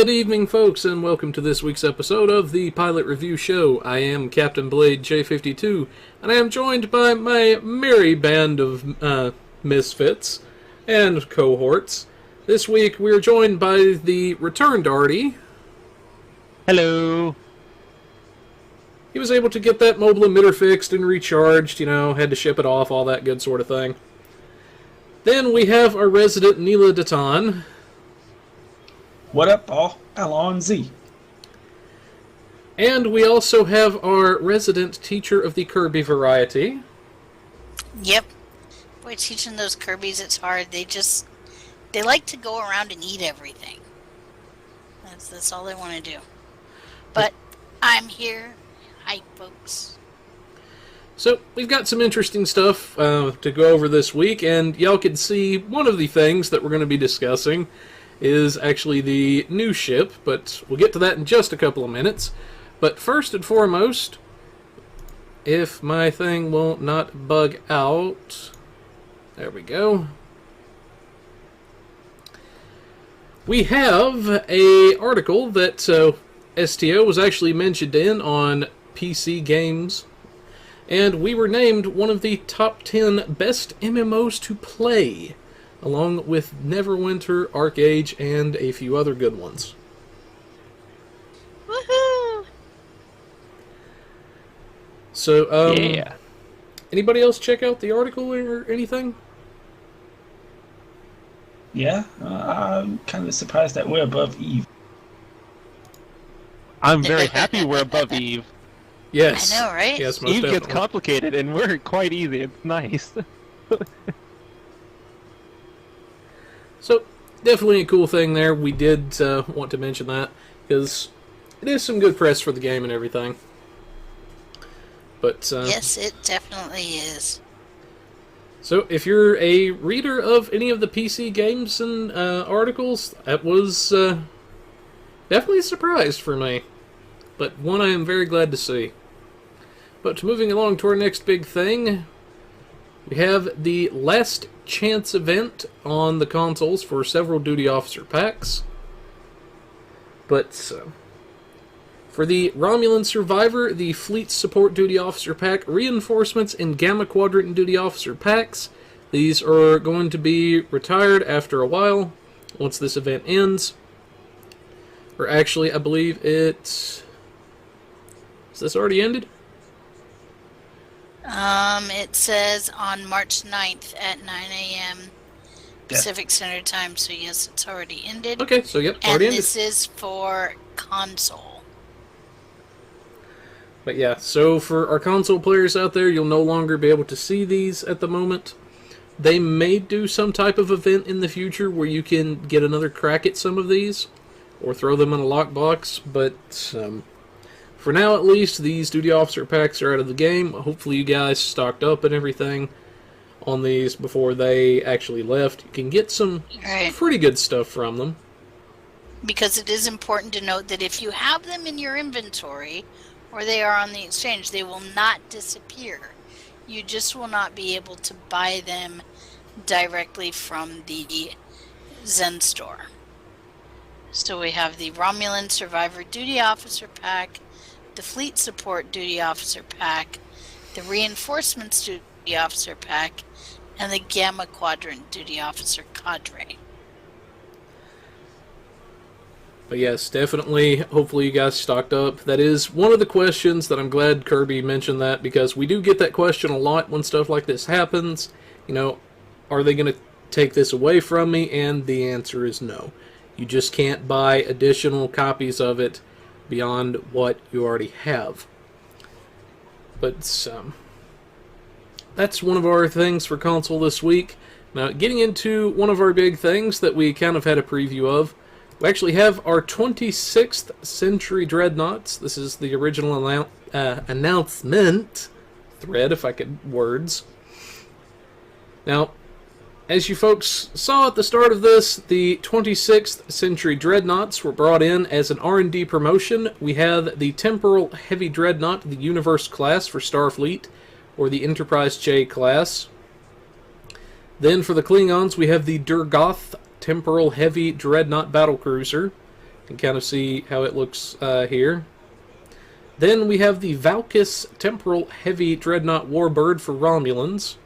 Good evening, folks, and welcome to this week's episode of the Pilot Review Show. I am Captain Blade J52, and I am joined by my merry band of misfits and cohorts. This week we are joined by the returned Artie. Hello. He was able to get that mobile emitter fixed and recharged, had to ship it off, all that good sort of thing. Then we have our resident Neela Datan. What up, all? Alon Z. And we also have our resident teacher of the Kirby variety. Yep. Boy, teaching those Kirbys, it's hard. They like to go around and eat everything. That's all they want to do. But I'm here. Hi, folks. So, we've got some interesting stuff to go over this week, and y'all can see one of the things that we're going to be discussing is actually the new ship, but we'll get to that in just a couple of minutes. But first and foremost, if my thing will not bug out, there we go. We have a article that STO was actually mentioned in on PC Games, and we were named one of the top 10 best MMOs to play, along with Neverwinter, ArcAge, and a few other good ones. Woohoo! So, Yeah. Anybody else check out the article or anything? Yeah, I'm kind of surprised that we're above Eve. I'm very happy we're above Eve. Yes. I know, right? Yes, most Eve definitely. gets complicated, and we're quite easy. It's nice. So, definitely a cool thing there. We did want to mention that, because it is some good press for the game and everything. But Yes, it definitely is. So, if you're a reader of any of the PC games and articles, that was definitely a surprise for me. But one I am very glad to see. But moving along to our next big thing, we have the Last Chance event on the consoles for several Duty Officer packs. But for the Romulan Survivor, the Fleet Support Duty Officer pack, Reinforcements, and Gamma Quadrant Duty Officer packs, these are going to be retired after a while, once this event ends. Or actually, I believe it's... Is this already ended? It says on March 9th at 9 a.m. Pacific Standard Time, so yes, it's already ended. Okay, so yep, And already ended. this is for console. But yeah, so for our console players out there, you'll no longer be able to see these at the moment. They may do some type of event in the future where you can get another crack at some of these, or throw them in a lockbox, but for now at least, these Duty Officer packs are out of the game. Hopefully you guys stocked up and everything on these before they actually left. You can get some pretty good stuff from them. Because it is important to note that if you have them in your inventory, or they are on the exchange, they will not disappear. You just will not be able to buy them directly from the Zen store. So we have the Romulan Survivor Duty Officer pack, the Fleet Support Duty Officer pack, the Reinforcements Duty Officer pack, and the Gamma Quadrant Duty Officer cadre. But yes, definitely, hopefully you guys stocked up. That is one of the questions that I'm glad Kirby mentioned that, because we do get that question a lot when stuff like this happens. Are they going to take this away from me? And the answer is no. You just can't buy additional copies of it beyond what you already have. But that's one of our things for console this week. Now, getting into one of our big things that we kind of had a preview of, we actually have our 26th Century Dreadnoughts. This is the original announcement thread, if I could words. Now, as you folks saw at the start of this, the 26th Century Dreadnoughts were brought in as an R&D promotion. We have the Temporal Heavy Dreadnought, the Universe class for Starfleet, or the Enterprise J class. Then for the Klingons, we have the Durgoth Temporal Heavy Dreadnought Battlecruiser. You can kind of see how it looks here. Then we have the Valkis Temporal Heavy Dreadnought Warbird for Romulans.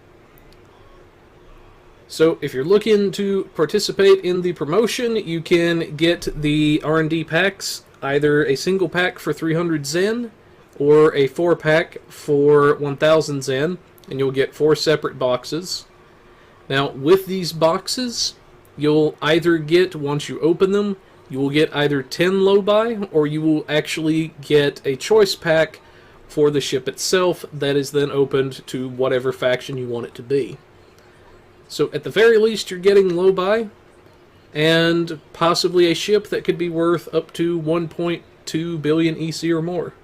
So if you're looking to participate in the promotion, you can get the R&D packs, either a single pack for 300 Zen, or a 4-pack for 1000 Zen, and you'll get 4 separate boxes. Now, with these boxes, you'll either get, once you open them, you will get either 10 low-buy, or you will actually get a choice pack for the ship itself that is then opened to whatever faction you want it to be. So at the very least, you're getting low-buy, and possibly a ship that could be worth up to 1.2 billion EC or more.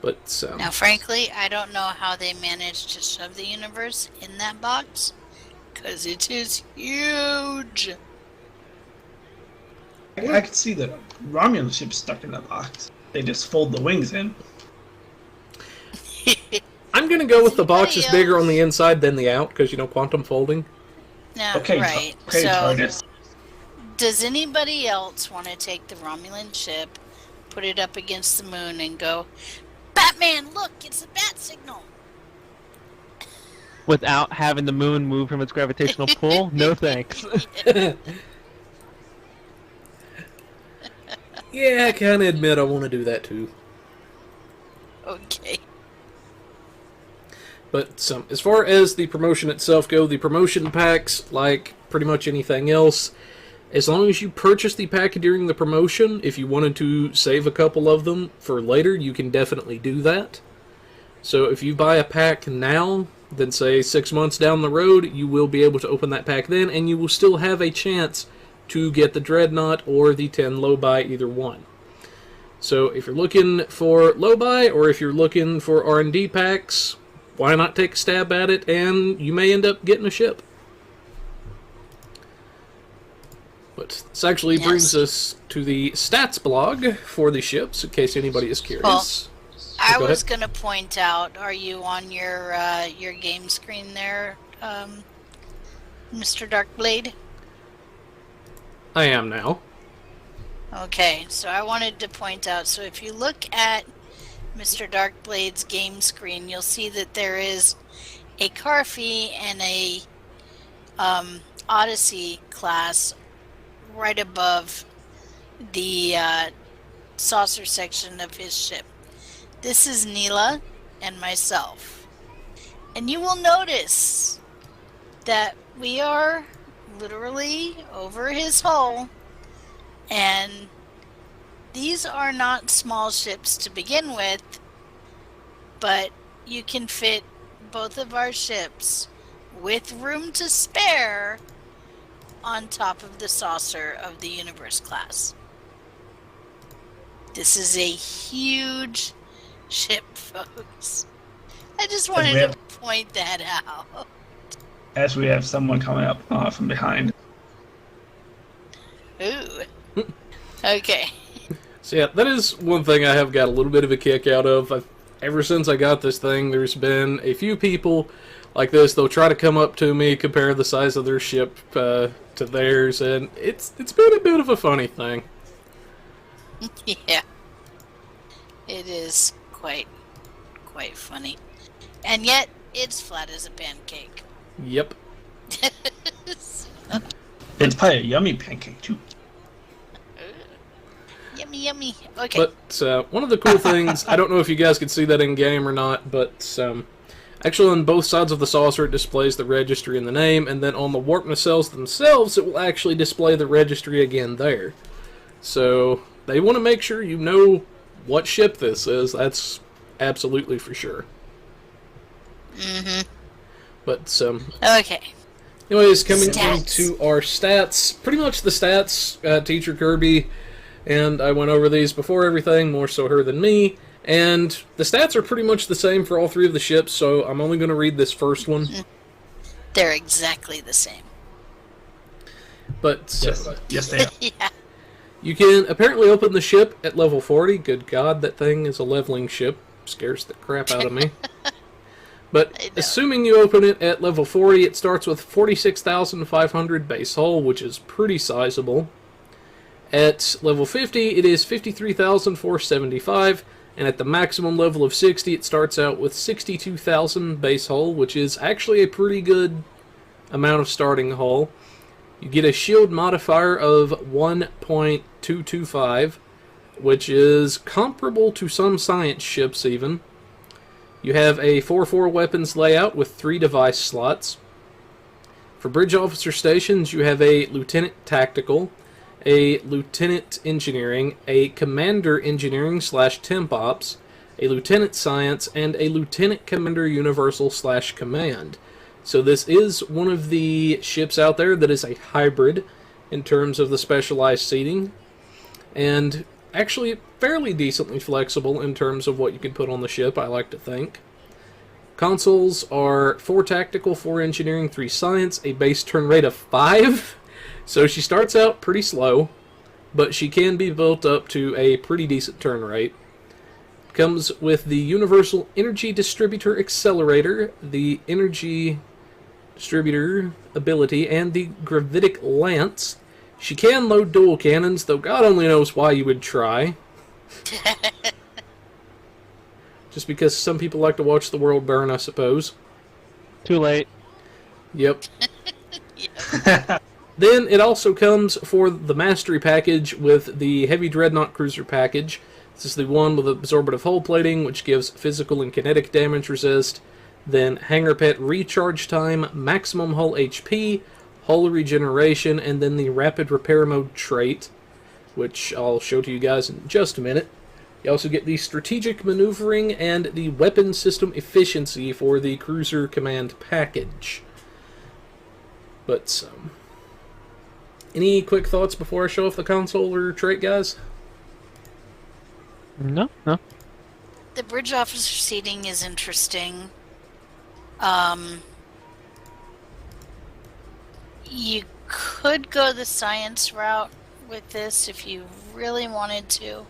But now, frankly, I don't know how they managed to shove the universe in that box, because it is huge. I could see the Romulan ship stuck in that box. They just fold the wings in. I'm going to go with the box is bigger on the inside than the out, because, you know, quantum folding. No, Okay, right. okay, So, TARDIS. does anybody else want to take the Romulan ship, put it up against the moon, and go, Batman, look, it's a bat signal. Without having the moon move from its gravitational pull? No thanks. Yeah, I kind of admit I want to do that too. Okay. But as far as the promotion itself go, the promotion packs, like pretty much anything else, as long as you purchase the pack during the promotion, if you wanted to save a couple of them for later, you can definitely do that. So if you buy a pack now, then say 6 months down the road, you will be able to open that pack then, and you will still have a chance to get the Dreadnought or the 10 low-buy, either one. So if you're looking for low-buy, or if you're looking for R&D packs, why not take a stab at it, and you may end up getting a ship. But this actually brings us to the stats blog for the ships, in case anybody is curious. Well, I Go was ahead. going to point out, are you on your game screen there, Mr. Darkblade? I am now. Okay, so I wanted to point out, so if you look at Mr. Darkblade's game screen, you'll see that there is a Carfi and a Odyssey class right above the saucer section of his ship. This is Neela and myself. And you will notice that we are literally over his hull, and these are not small ships to begin with, but you can fit both of our ships with room to spare on top of the saucer of the Universe class. This is a huge ship, folks. I just wanted to point that out. As we have someone coming up from behind. Ooh. Okay. So yeah, that is one thing I have got a little bit of a kick out of. Ever since I got this thing, there's been a few people like this. They'll try to come up to me, compare the size of their ship to theirs, and it's been a bit of a funny thing. Yeah. It is quite funny. And yet, it's flat as a pancake. Yep. It's probably a yummy pancake, too. Yummy, yummy. Okay. But one of the cool things, I don't know if you guys can see that in game or not, but actually on both sides of the saucer it displays the registry and the name, and then on the warp nacelles themselves it will actually display the registry again there. So they want to make sure you know what ship this is. That's absolutely for sure. Mm-hmm. But Okay. anyways, coming Stats. into our stats, pretty much the stats, TeacherKirby, and I went over these before everything, more so her than me, and the stats are pretty much the same for all three of the ships, so I'm only going to read this first one. They're exactly the same. But Yes, they are. Yeah. you can apparently open the ship at level 40. Good God, that thing is a leveling ship. Scares the crap out of me. I But know. assuming you open it at level 40, it starts with 46,500 base hull, which is pretty sizable. At level 50, it is 53,475, and at the maximum level of 60, it starts out with 62,000 base hull, which is actually a pretty good amount of starting hull. You get a shield modifier of 1.225, which is comparable to some science ships even. You have a 4-4 weapons layout with 3 device slots. For bridge officer stations, you have a lieutenant tactical, a lieutenant engineering, a commander engineering / temp ops, a lieutenant science, and a lieutenant commander universal / command. So this is one of the ships out there that is a hybrid in terms of the specialized seating, and actually fairly decently flexible in terms of what you can put on the ship, I like to think. Consoles are 4 tactical, 4 engineering, 3 science, a base turn rate of 5. So she starts out pretty slow, but she can be built up to a pretty decent turn rate. Comes with the Universal Energy Distributor Accelerator, the Energy Distributor ability, and the Gravitic Lance. She can load dual cannons, though God only knows why you would try. Just because some people like to watch the world burn, I suppose. Too late. Yep. Then it also comes for the Mastery package with the Heavy Dreadnought Cruiser package. This is the one with absorbative hull plating, which gives physical and kinetic damage resist. Then Hangar Pet recharge time, maximum hull HP, hull regeneration, and then the Rapid Repair Mode trait, which I'll show to you guys in just a minute. You also get the Strategic Maneuvering and the Weapon System Efficiency for the Cruiser Command package. But, any quick thoughts before I show off the console or trait, guys? No. The bridge officer seating is interesting. You could go the science route with this if you really wanted to,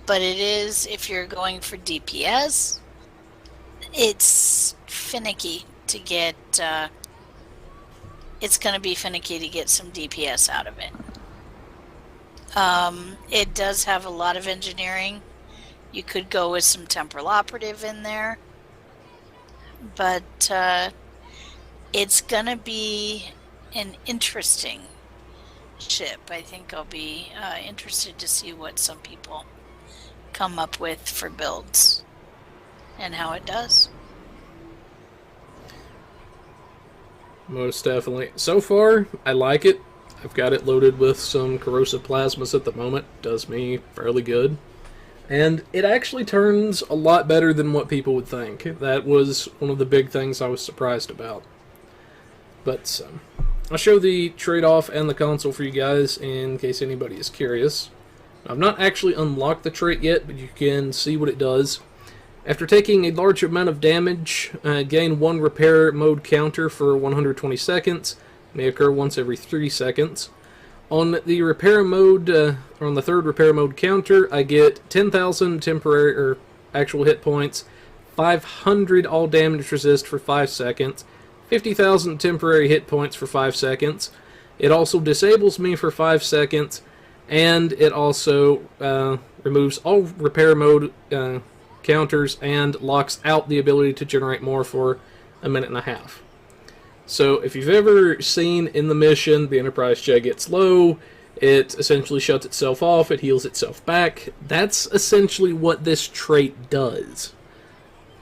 but it is, if you're going for DPS, it's finicky to get, it's going to be finicky to get some DPS out of it. It does have a lot of engineering. You could go with some temporal operative in there, but it's going to be an interesting ship. I think I'll be interested to see what some people come up with for builds and how it does. Most definitely. So far, I like it. I've got it loaded with some corrosive plasmas at the moment. Does me fairly good. And it actually turns a lot better than what people would think. That was one of the big things I was surprised about. But I'll show the trade-off and the console for you guys in case anybody is curious. I've not actually unlocked the trait yet, but you can see what it does. After taking a large amount of damage, gain 1 repair mode counter for 120 seconds. May occur once every 3 seconds. On the repair mode, or on the 3rd repair mode counter, I get 10,000 temporary or actual hit points, 500 all damage resist for 5 seconds, 50,000 temporary hit points for 5 seconds. It also disables me for 5 seconds, and it also removes all repair mode counters and locks out the ability to generate more for a minute and a half. So if you've ever seen in the mission the Enterprise J gets low, it essentially shuts itself off, it heals itself back. That's essentially what this trait does.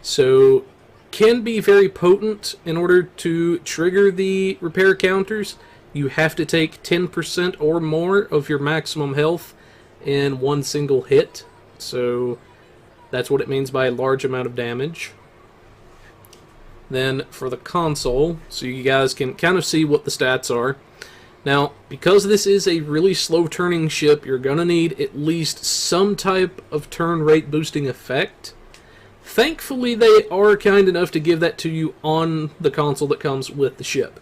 So can be very potent. In order to trigger the repair counters, you have to take 10% or more of your maximum health in one single hit. So that's what it means by a large amount of damage. Then for the console, so you guys can kind of see what the stats are. Now, because this is a really slow turning ship, you're going to need at least some type of turn rate boosting effect. Thankfully, they are kind enough to give that to you on the console that comes with the ship.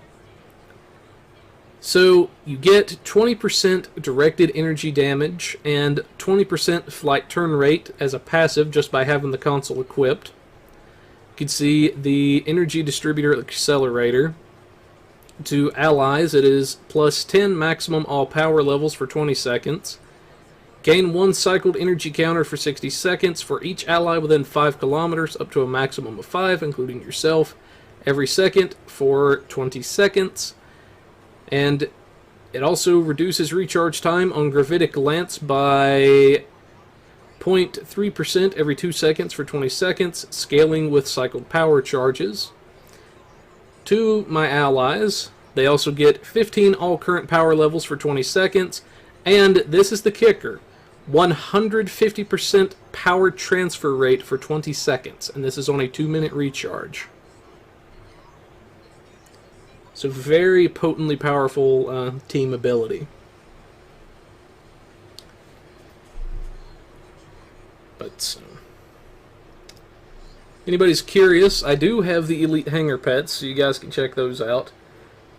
So you get 20% directed energy damage and 20% flight turn rate as a passive just by having the console equipped. You can see the energy distributor accelerator. To allies, it is plus 10 maximum all power levels for 20 seconds. Gain 1 cycled energy counter for 60 seconds for each ally within 5 kilometers, up to a maximum of 5, including yourself, every second for 20 seconds. And it also reduces recharge time on gravitic lance by 0.3% every 2 seconds for 20 seconds, scaling with cycled power charges. To my allies, they also get 15 all current power levels for 20 seconds, and this is the kicker, 150% power transfer rate for 20 seconds, and this is on a 2-minute recharge. So very potently powerful team ability. But anybody's curious, I do have the Elite Hanger Pets, so you guys can check those out.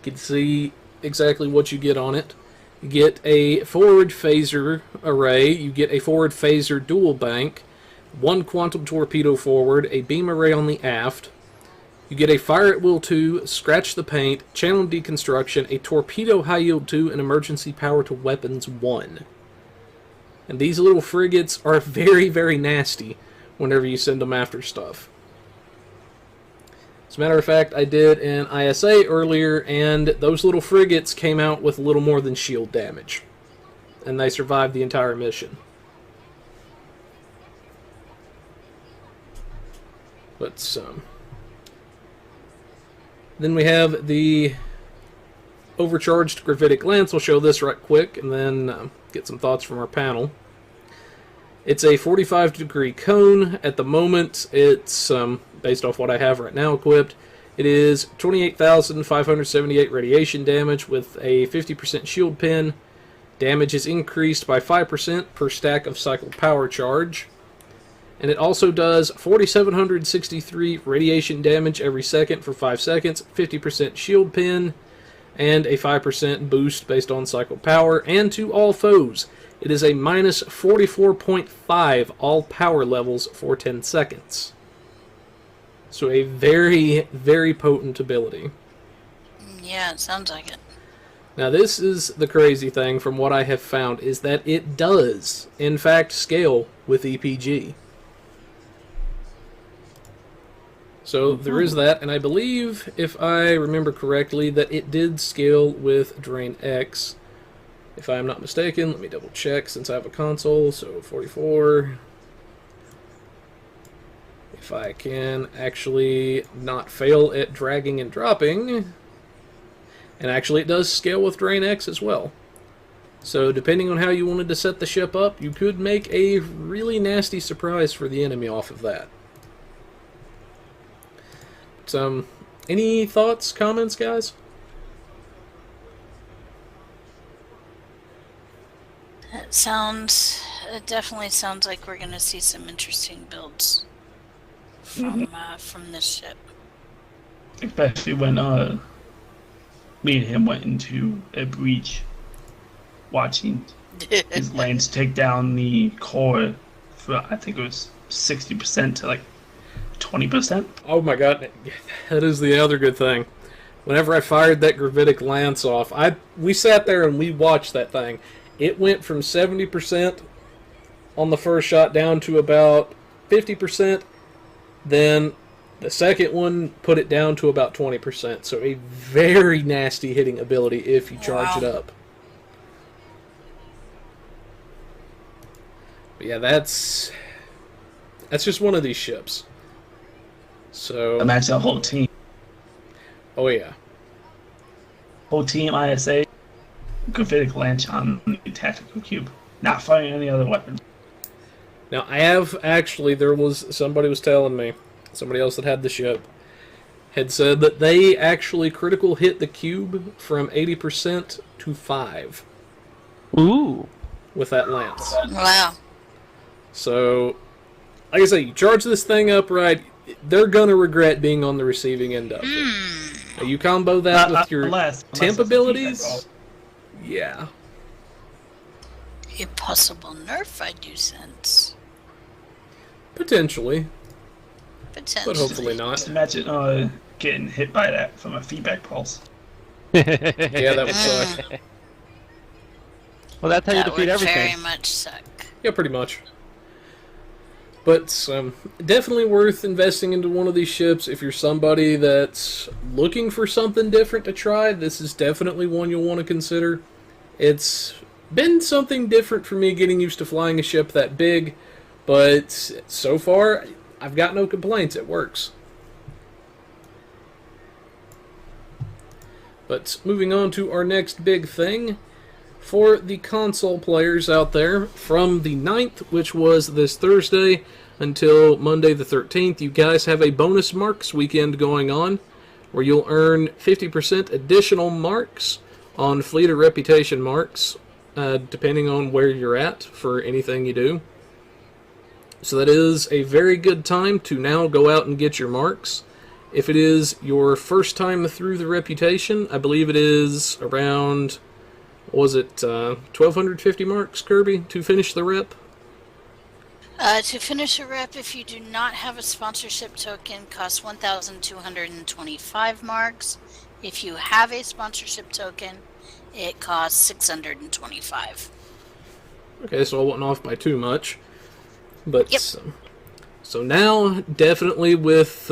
You can see exactly what you get on it. You get a forward phaser array, you get a forward phaser dual bank, 1 quantum torpedo forward, a beam array on the aft. You get a Fire at Will 2, Scratch the Paint, Channel Deconstruction, a Torpedo High Yield 2, and Emergency Power to Weapons 1. And these little frigates are very, very nasty whenever you send them after stuff. As a matter of fact, I did an ISA earlier, and those little frigates came out with a little more than shield damage. And they survived the entire mission. But, then we have the overcharged gravitic lance. We'll show this right quick and then get some thoughts from our panel. It's a 45-degree cone. At the moment, it's, based off what I have right now equipped, it is 28,578 radiation damage with a 50% shield pin. Damage is increased by 5% per stack of cycled power charge. And it also does 4,763 radiation damage every second for 5 seconds, 50% shield pin, and a 5% boost based on cycle power, and to all foes. It is a minus 44.5 all power levels for 10 seconds. So a very, very potent ability. Yeah, it sounds like it. Now this is the crazy thing from what I have found, is that it does, in fact, scale with EPG. So there is that, and I believe, if I remember correctly, that it did scale with Drain X. If I'm not mistaken, let me double check since I have a console. So 44. If I can actually not fail at dragging and dropping. And actually it does scale with Drain X as well. So depending on how you wanted to set the ship up, you could make a really nasty surprise for the enemy off of that. Any thoughts, comments, guys? It definitely sounds like we're going to see some interesting builds from this ship. Especially when me and him went into a breach, watching his lanes take down the core for, I think it was 60% to like 20%. Oh my god, that is the other good thing. Whenever I fired that gravitic lance off, we sat there and we watched that thing. It went from 70% on the first shot down to about 50%. Then the second one put it down to about 20%. So a very nasty hitting ability if you charge it up. But yeah, that's just one of these ships. So imagine a whole team. Oh yeah. Whole team ISA, gravitic lance on the tactical cube, not firing any other weapon. Now I have actually, somebody was telling me, somebody else that had the ship, had said that they actually critical hit the cube from 80% to 5. Ooh. With that lance. Wow. So, like I say, you charge this thing up right, they're gonna regret being on the receiving end of it. Now, you combo that with your temp abilities, yeah. A possible nerf, I do sense. Potentially. Potentially. But hopefully not. Just imagine getting hit by that from a feedback pulse. Yeah, that would suck. Well, that's how you That defeat would everything. very much suck. Yeah, pretty much. But definitely worth investing into one of these ships if you're somebody that's looking for something different to try. This is definitely one you'll want to consider. It's been something different for me getting used to flying a ship that big, but so far, I've got no complaints. It works. But moving on to our next big thing. For the console players out there, from the 9th, which was this Thursday, until Monday the 13th, you guys have a bonus marks weekend going on, where you'll earn 50% additional marks on fleet or reputation marks, depending on where you're at for anything you do. So that is a very good time to now go out and get your marks. If it is your first time through the reputation, I believe it is around... Was it 1,250 marks, Kirby, to finish the rep? To finish a rep, if you do not have a sponsorship token, costs 1,225 marks. If you have a sponsorship token, it costs 625. Okay, so I wasn't off by too much. But Yep. So now, definitely with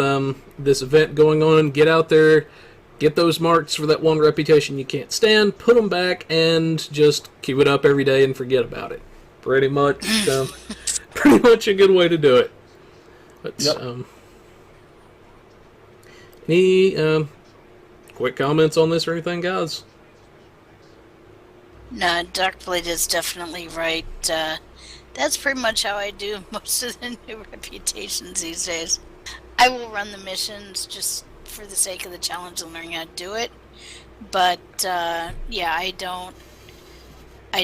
this event going on, get out there, get those marks for that one reputation you can't stand, put them back, and just keep it up every day and forget about it. Pretty much a good way to do it. But, Yep. any quick comments on this or anything, guys? No, Darkblade is definitely right. That's pretty much how I do most of the new reputations these days. I will run the missions just for the sake of the challenge and learning how to do it. But yeah, I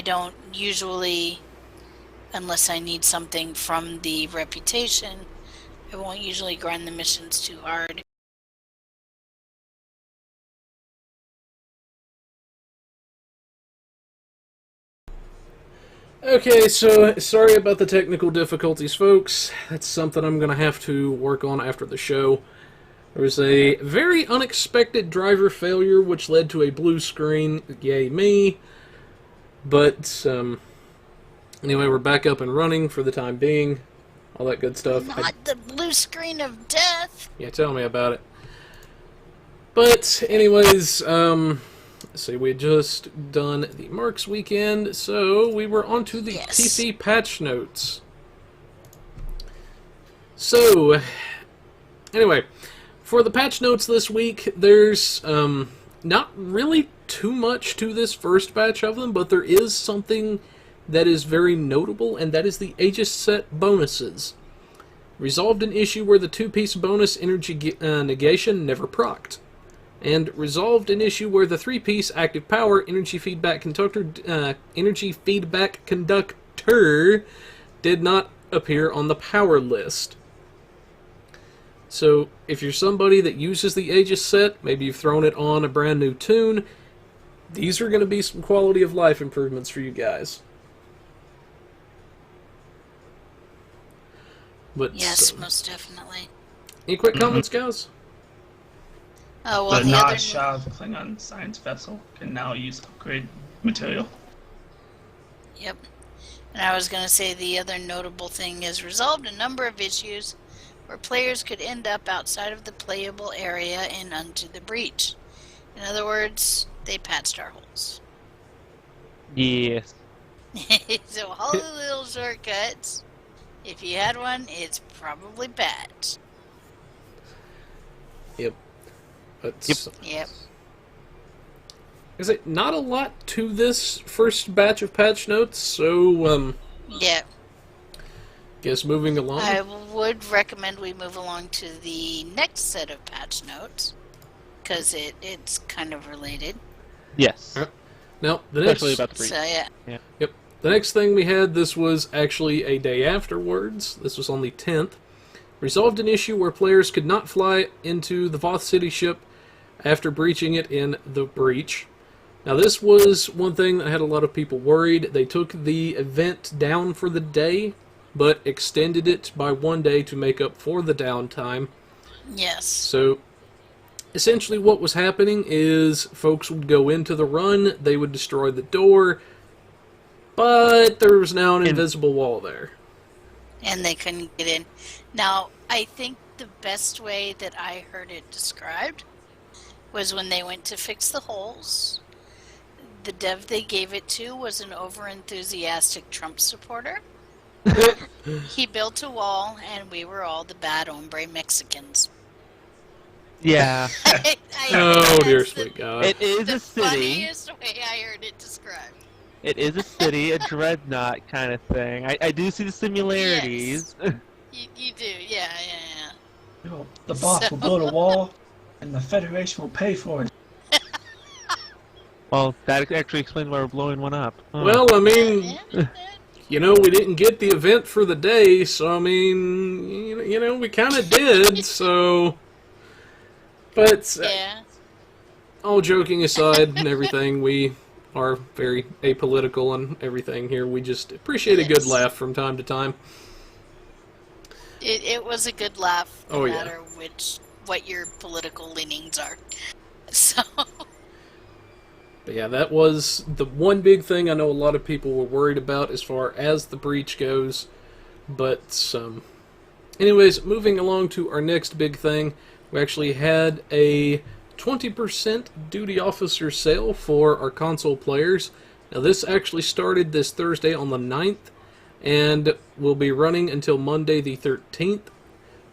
don't usually, unless I need something from the reputation, I won't usually grind the missions too hard. Okay, so sorry about the technical difficulties, folks. That's something I'm going to have to work on after the show. There was a very unexpected driver failure, which led to a blue screen. Yay me. But, anyway, we're back up and running for the time being. All that good stuff. Not the blue screen of death! Yeah, tell me about it. But, anyways, so we had just done the Marks weekend, so we were on to the Yes. PC patch notes. So, anyway, for the patch notes this week, there's not really too much to this first batch of them, but there is something that is very notable, and that is the Aegis set bonuses. Resolved an issue where the 2-piece bonus energy negation never procced. And resolved an issue where the 3-piece active power energy feedback conductor did not appear on the power list. So, if you're somebody that uses the Aegis set, maybe you've thrown it on a brand new tune, these are going to be some quality of life improvements for you guys. But Yes, most definitely. any quick comments, guys? Oh, well, The the other... Nashav Klingon science vessel can now use upgrade material. Yep. And I was going to say the other notable thing is resolved a number of issues where players could end up outside of the playable area and onto the breach. In other words, they patched our holes. Yes. So all the little shortcuts, if you had one, it's probably patched. Yep. But, Yep. is it not a lot to this first batch of patch notes, so, Yep. guess moving along. I would recommend we move along to the next set of patch notes, because it's kind of related. Yes. Yep. Now, the next... Especially about the breach. So, yeah. Yep. The next thing we had, this was actually a day afterwards. This was on the 10th. Resolved an issue where players could not fly into the Voth City ship after breaching it in the breach. Now, this was one thing that had a lot of people worried. They took the event down for the day, but extended it by one day to make up for the downtime. Yes. So, essentially what was happening is folks would go into the run, they would destroy the door, but there was now an invisible wall there. And they couldn't get in. Now, I think the best way that I heard it described was when they went to fix the holes. The dev they gave it to was an over-enthusiastic Trump supporter. He built a wall, and we were all the bad hombre Mexicans. Yeah. Oh, dear sweet God. It is The a city. funniest way I heard it described. It is a city, a dreadnought kind of thing. I do see the similarities. You do, yeah. You know, the boss will build a wall, and the Federation will pay for it. Well, that actually explains why we're blowing one up. Huh. Well, I mean, you know, we didn't get the event for the day, so I mean, you know, we kind of did, so... But, Yeah. all joking aside and everything, we are very apolitical and everything here. We just appreciate a good laugh from time to time. It was a good laugh, no Oh, yeah. matter what your political leanings are. So... But yeah, that was the one big thing I know a lot of people were worried about as far as the breach goes. But, anyways, moving along to our next big thing, we actually had a 20% duty officer sale for our console players. Now, this actually started this Thursday on the 9th, and will be running until Monday the 13th.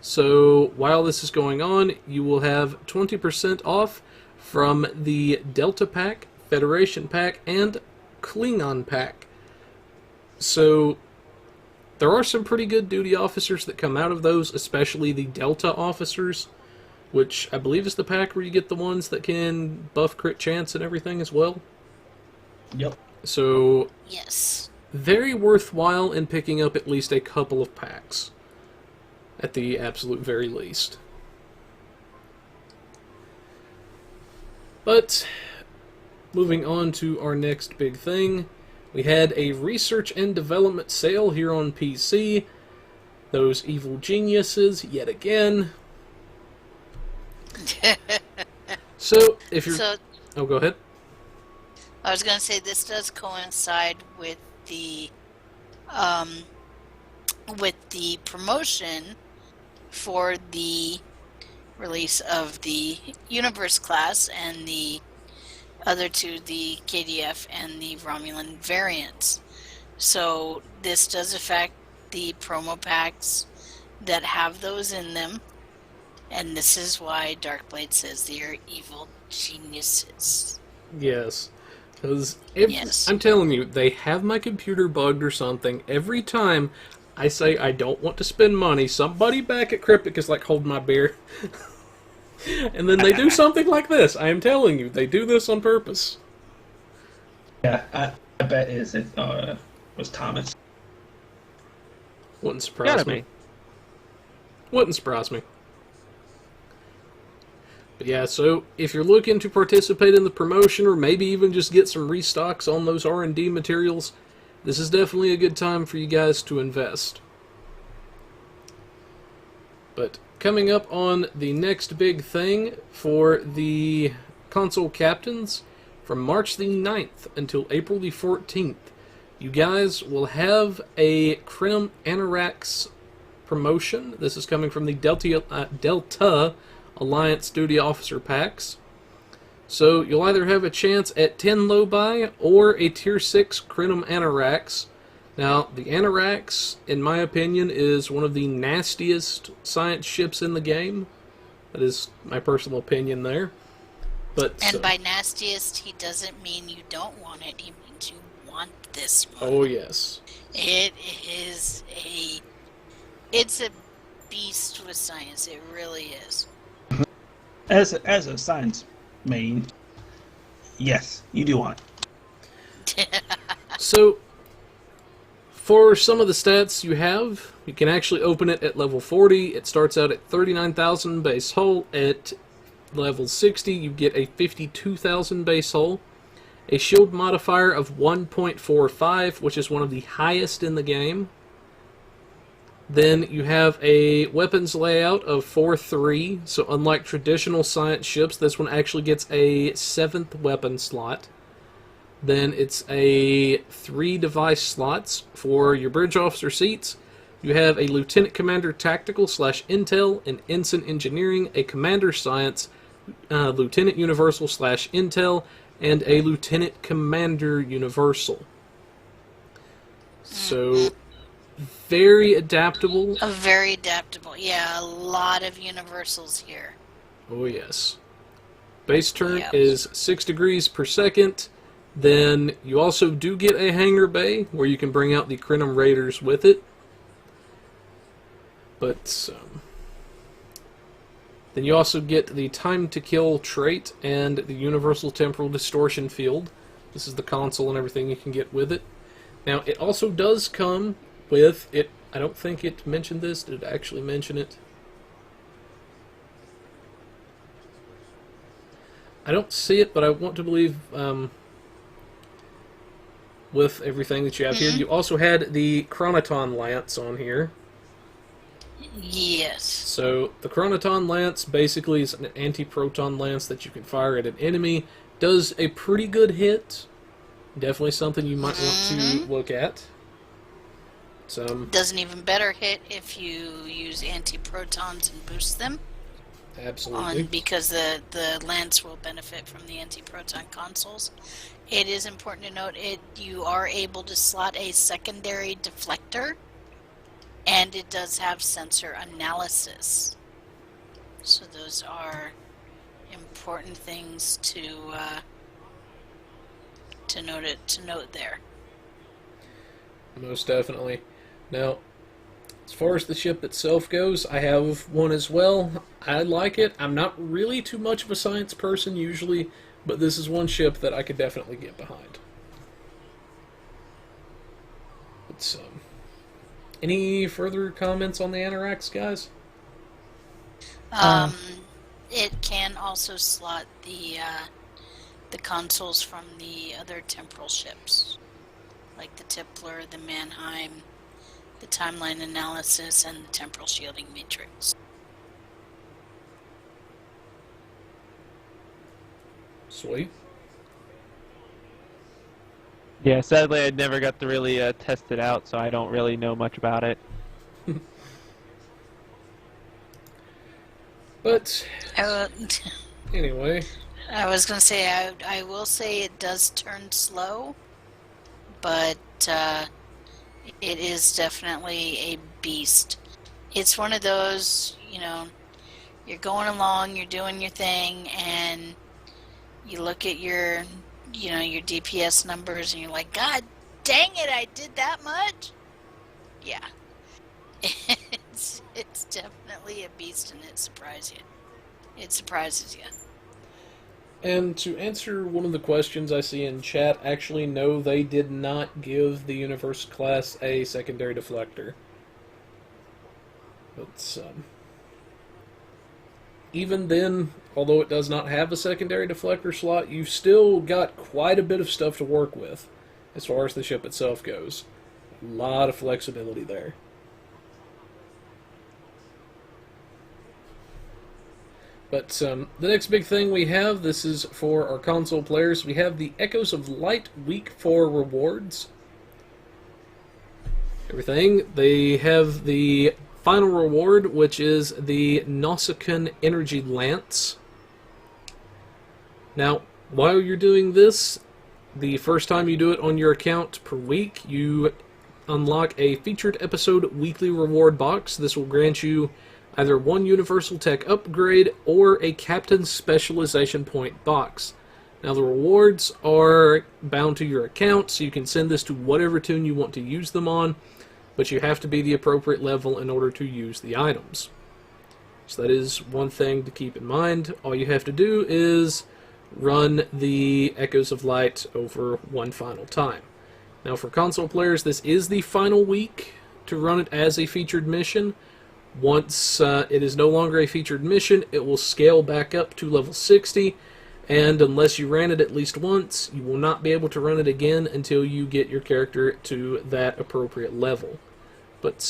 So, while this is going on, you will have 20% off from the Delta Pack, Federation Pack, and Klingon Pack. So, there are some pretty good duty officers that come out of those, especially the Delta officers, which I believe is the pack where you get the ones that can buff crit chance and everything as well. Yep. So, Yes. very worthwhile in picking up at least a couple of packs, at the absolute very least. But, moving on to our next big thing, we had a research and development sale here on PC. Those evil geniuses, yet again. So, if you're... So, Oh, go ahead. I was going to say this does coincide with the promotion for the release of the Universe class and the other two, the KDF and the Romulan variants. So this does affect the promo packs that have those in them, and this is why Darkblade says they are evil geniuses. Yes. Because Yes. I'm telling you, they have my computer bugged or something. Every time I say I don't want to spend money, somebody back at Cryptic is like, hold my beer. And then they do something like this. I am telling you, they do this on purpose. Yeah, I bet it was Thomas. Wouldn't surprise Gotta me. be. Wouldn't surprise me. But yeah, so if you're looking to participate in the promotion or maybe even just get some restocks on those R&D materials, this is definitely a good time for you guys to invest. But coming up on the next big thing for the console captains, from March the 9th until April the 14th, you guys will have a Crim Anorax promotion. This is coming from the Delta Alliance Duty Officer packs. So you'll either have a chance at 10 low buy or a tier 6 Crim Anorax. Now, the Anorax, in my opinion, is one of the nastiest science ships in the game. That is my personal opinion there. But And by nastiest, he doesn't mean you don't want it, he means you want this one. oh yes. It's a beast with science, it really is. As a science main, yes, you do want it. So, for some of the stats you have, you can actually open it at level 40. It starts out at 39,000 base hull. At level 60, you get a 52,000 base hull. A shield modifier of 1.45, which is one of the highest in the game. Then you have a weapons layout of 4-3, so unlike traditional science ships, this one actually gets a 7th weapon slot. Then it's a 3 device slots for your bridge officer seats. You have a Lieutenant Commander Tactical / Intel, an Ensign Engineering, a Commander Science, Lieutenant Universal / Intel, and a Lieutenant Commander Universal. So, very adaptable. Very adaptable. Yeah, a lot of universals here. Oh, yes. Base turn Yep. is 6 degrees per second. Then you also do get a hangar bay where you can bring out the Crenum Raiders with it. But then you also get the time to kill trait and the universal temporal distortion field. This is the console and everything you can get with it. Now it also does come with it. I don't think it mentioned this. Did it actually mention it? I don't see it, but I want to believe with everything that you have here. You also had the Chronoton Lance on here. Yes. So the Chronoton Lance basically is an anti-proton lance that you can fire at an enemy. Does a pretty good hit. Definitely something you might want to look at. Does an even better hit if you use anti-protons and boost them. Absolutely. Because the lance will benefit from the anti-proton consoles. It is important to note you are able to slot a secondary deflector, and it does have sensor analysis. So those are important things to note there. Most definitely. Now, as far as the ship itself goes, I have one as well. I like it. I'm not really too much of a science person usually, but this is one ship that I could definitely get behind. But, any further comments on the Anorax, guys? It can also slot the consoles from the other temporal ships, like the Tippler, the Mannheim, the timeline analysis, and the temporal shielding matrix. Sweet. Yeah, sadly I never got to really test it out, so I don't really know much about it. But anyway, I was going to say, I will say it does turn slow, but it is definitely a beast. It's one of those, you're going along, you're doing your thing, and you look at your DPS numbers, and you're like, God dang it, I did that much? Yeah. It's definitely a beast, and it surprises you. It surprises you. and to answer one of the questions I see in chat, actually, no, they did not give the Universe class a secondary deflector. But, even then, although it does not have a secondary deflector slot, you've still got quite a bit of stuff to work with as far as the ship itself goes. A lot of flexibility there. But the next big thing we have, this is for our console players, we have the Echoes of Light Week 4 rewards. Everything. They have the final reward, which is the Nausicaan Energy Lance. Now, while you're doing this, the first time you do it on your account per week, you unlock a featured episode weekly reward box. This will grant you either one Universal Tech upgrade or a Captain's Specialization Point box. Now, the rewards are bound to your account, so you can send this to whatever tune you want to use them on, but you have to be the appropriate level in order to use the items. So that is one thing to keep in mind. All you have to do is run the Echoes of Light over one final time. Now, for console players, this is the final week to run it as a featured mission. Once it is no longer a featured mission, it will scale back up to level 60, and unless you ran it at least once, you will not be able to run it again until you get your character to that appropriate level. But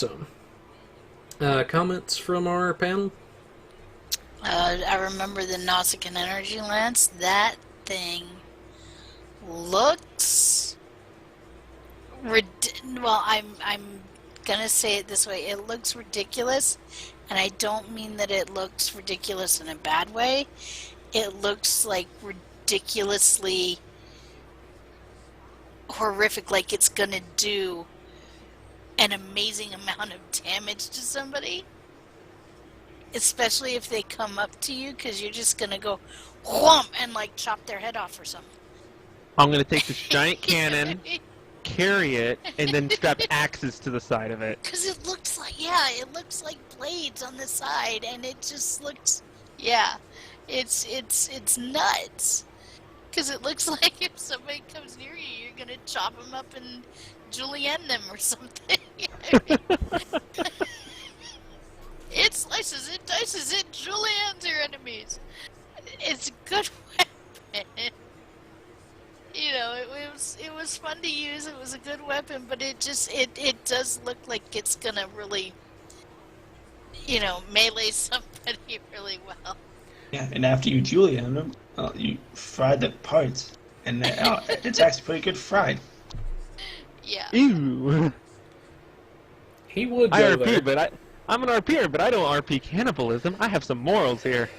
Comments from our panel? I remember the Nausicaan Energy Lance. That thing looks... Well, I'm gonna say it this way. It looks ridiculous, and I don't mean that it looks ridiculous in a bad way. It looks like ridiculously horrific, like it's gonna do an amazing amount of damage to somebody. Especially if they come up to you, because you're just gonna go whomp and like chop their head off or something. I'm gonna take this giant cannon, carry it, and then strap axes to the side of it. Because it looks like, yeah, it looks like blades on the side, and it just looks, yeah, it's nuts. Because it looks like if somebody comes near you, you're gonna chop them up and julienne them or something. It slices, it dices, it juliennes your enemies. It's a good weapon. You know, it was fun to use. It was a good weapon, but it does look like it's gonna really, you know, melee somebody really well. Yeah, and after you julienne them, you fry the parts, and it's actually pretty good fried. Yeah. Ew. He would I go RP, there. but I'm an RPer, but I don't RP cannibalism. I have some morals here.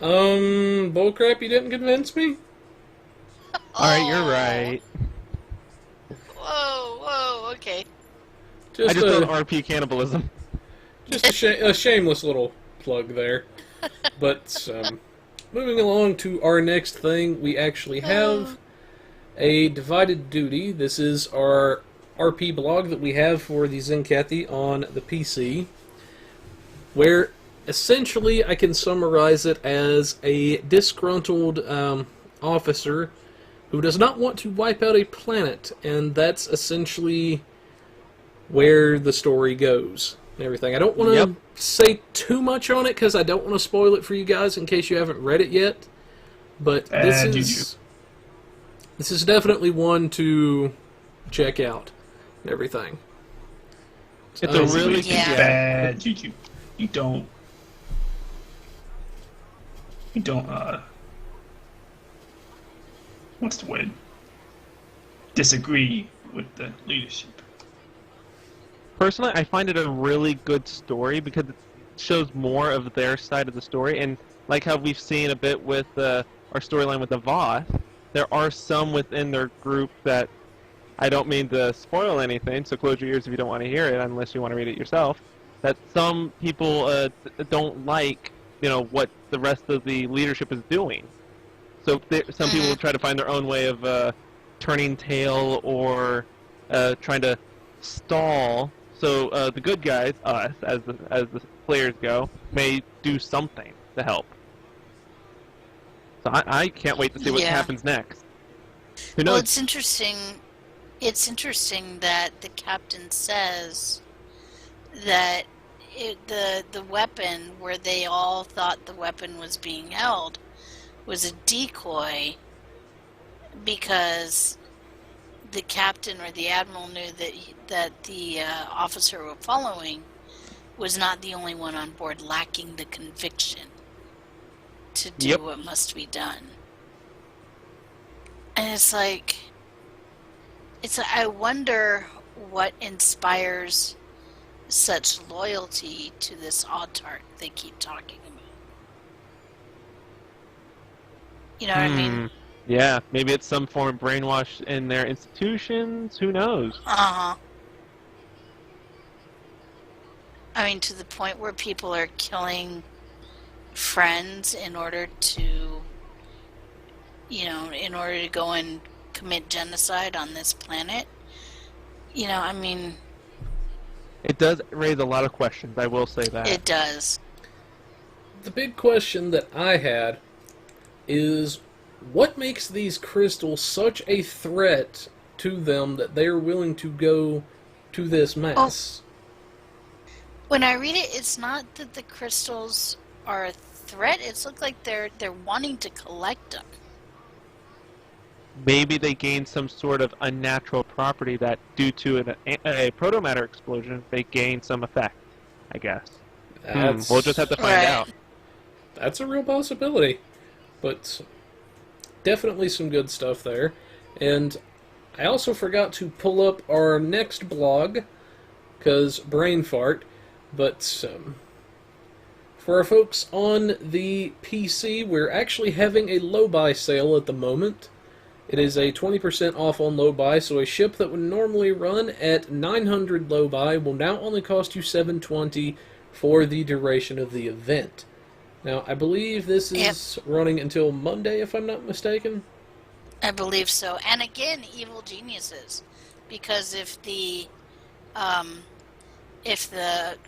Bullcrap, you didn't convince me? Alright, you're right. Whoa, okay. I Just just don't RP cannibalism. Just a shameless little plug there. But moving along to our next thing, we actually have a divided duty. This is our RP blog that we have for the Zenkathi on the PC, where essentially I can summarize it as a disgruntled officer who does not want to wipe out a planet, and that's essentially where the story goes and everything. I don't want to say too much on it because I don't want to spoil it for you guys in case you haven't read it yet. But this is definitely one to check out and everything. It's a really bad juju. You don't what's the word? Disagree with the leadership. Personally, I find it a really good story because it shows more of their side of the story, and like how we've seen a bit with our storyline with the Voth, there are some within their group that I don't mean to spoil anything, so close your ears if you don't want to hear it unless you want to read it yourself, that some people don't like, you know, what the rest of the leadership is doing. So some people will try to find their own way of turning tail or trying to stall. So the good guys, us, as the players go, may do something to help. So I can't wait to see what happens next. Who knows? Well, it's interesting. It's interesting that the captain says that the weapon, where they all thought the weapon was being held, was a decoy because the captain or the admiral knew that the officer we're following was not the only one on board lacking the conviction to do what must be done. And it's like, I wonder what inspires such loyalty to this autarch they keep talking about. You know what I mean? Yeah, maybe it's some form of brainwash in their institutions. Who knows? I mean, to the point where people are killing friends in order to, you know, in order to go and commit genocide on this planet. You know, I mean... It does raise a lot of questions, I will say that. It does. The big question that I had is, what makes these crystals such a threat to them that they're willing to go to this mess? When I read it, it's not that the crystals are a threat. It's looked like they're wanting to collect them. Maybe they gain some sort of unnatural property that, due to a protomatter explosion, they gain some effect. I guess. That's, We'll just have to find Right. out. That's a real possibility. But definitely some good stuff there. And I also forgot to pull up our next blog, because brain fart, but for our folks on the PC, we're actually having a low-buy sale at the moment. It is a 20% off on low-buy, so a ship that would normally run at 900 low-buy will now only cost you 720 for the duration of the event. Now, I believe this is running until Monday, if I'm not mistaken. I believe so. And again, evil geniuses, because if the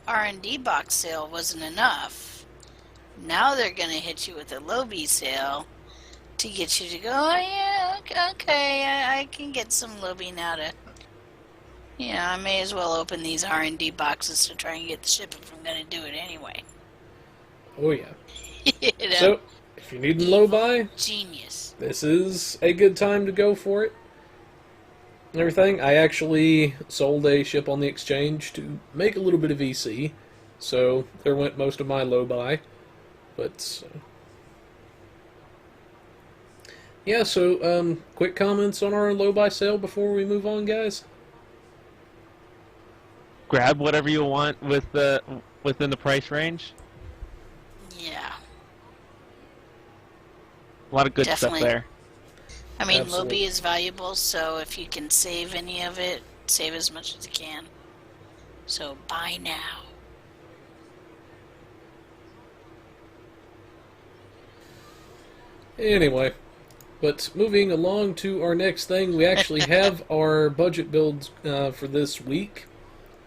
R&D box sale wasn't enough, now they're going to hit you with a low B sale to get you to go, oh yeah, okay, I can get some low B now to, I may as well open these R&D boxes to try and get the ship if I'm going to do it anyway. Oh, yeah. You know? So, if you need a low-buy, Genius. this is a good time to go for it. And everything. I actually sold a ship on the exchange to make a little bit of EC, so there went most of my low-buy. But, yeah, so, quick comments on our low-buy sale before we move on, guys? Grab whatever you want within the price range. Yeah. A lot of good Definitely. stuff there. I mean, Absolutely. low B is valuable, so if you can save any of it, save as much as you can. So buy now. Anyway, but moving along to our next thing, we actually have our budget builds for this week.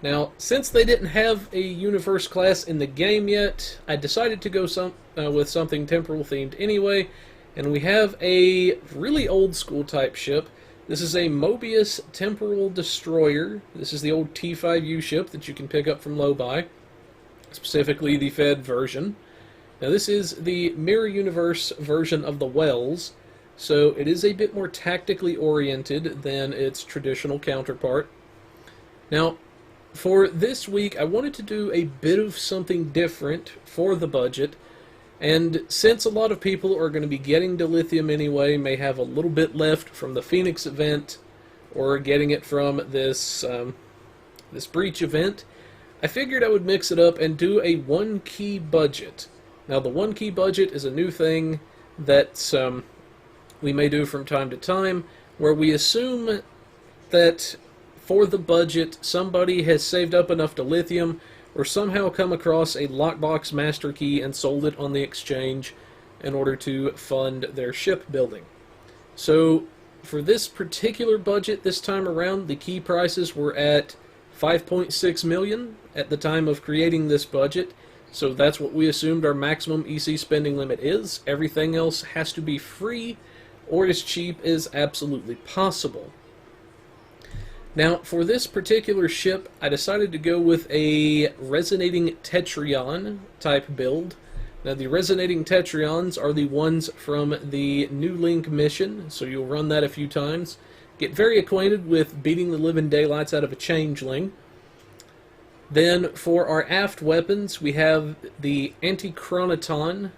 Now, since they didn't have a universe class in the game yet, I decided to go with something temporal themed anyway, and we have a really old school type ship. This is a Mobius Temporal Destroyer. This is the old T5U ship that you can pick up from low-buy, specifically the Fed version. Now, this is the Mirror Universe version of the Wells, so it is a bit more tactically oriented than its traditional counterpart. Now, for this week, I wanted to do a bit of something different for the budget, and since a lot of people are going to be getting dilithium anyway, may have a little bit left from the Phoenix event, or getting it from this this Breach event, I figured I would mix it up and do a one-key budget. Now, the one-key budget is a new thing that we may do from time to time, where we assume that for the budget, somebody has saved up enough dilithium or somehow come across a lockbox master key and sold it on the exchange in order to fund their ship building. So, for this particular budget this time around, the key prices were at 5.6 million at the time of creating this budget. So that's what we assumed our maximum EC spending limit is. Everything else has to be free or as cheap as absolutely possible. Now, for this particular ship, I decided to go with a Resonating Tetryon type build. Now, the Resonating Tetrions are the ones from the New Link mission, so you'll run that a few times. Get very acquainted with beating the living daylights out of a changeling. Then, for our aft weapons, we have the Anti-Chronoton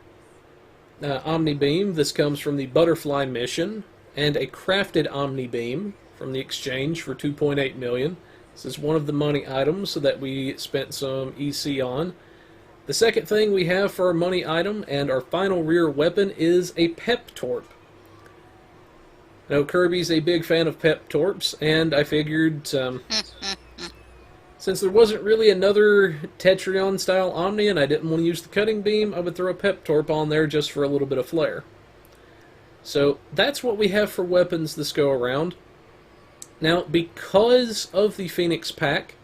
Omni-Beam. This comes from the Butterfly mission, and a crafted Omni-Beam from the exchange for 2.8 million. This is one of the money items that we spent some EC on. The second thing we have for our money item and our final rear weapon is a Pep Torp. Now, Kirby's a big fan of Pep Torps, and I figured since there wasn't really another Tetrion-style Omni and I didn't want to use the cutting beam, I would throw a Pep Torp on there just for a little bit of flair. So that's what we have for weapons this go-around. Now, because of the Phoenix pack,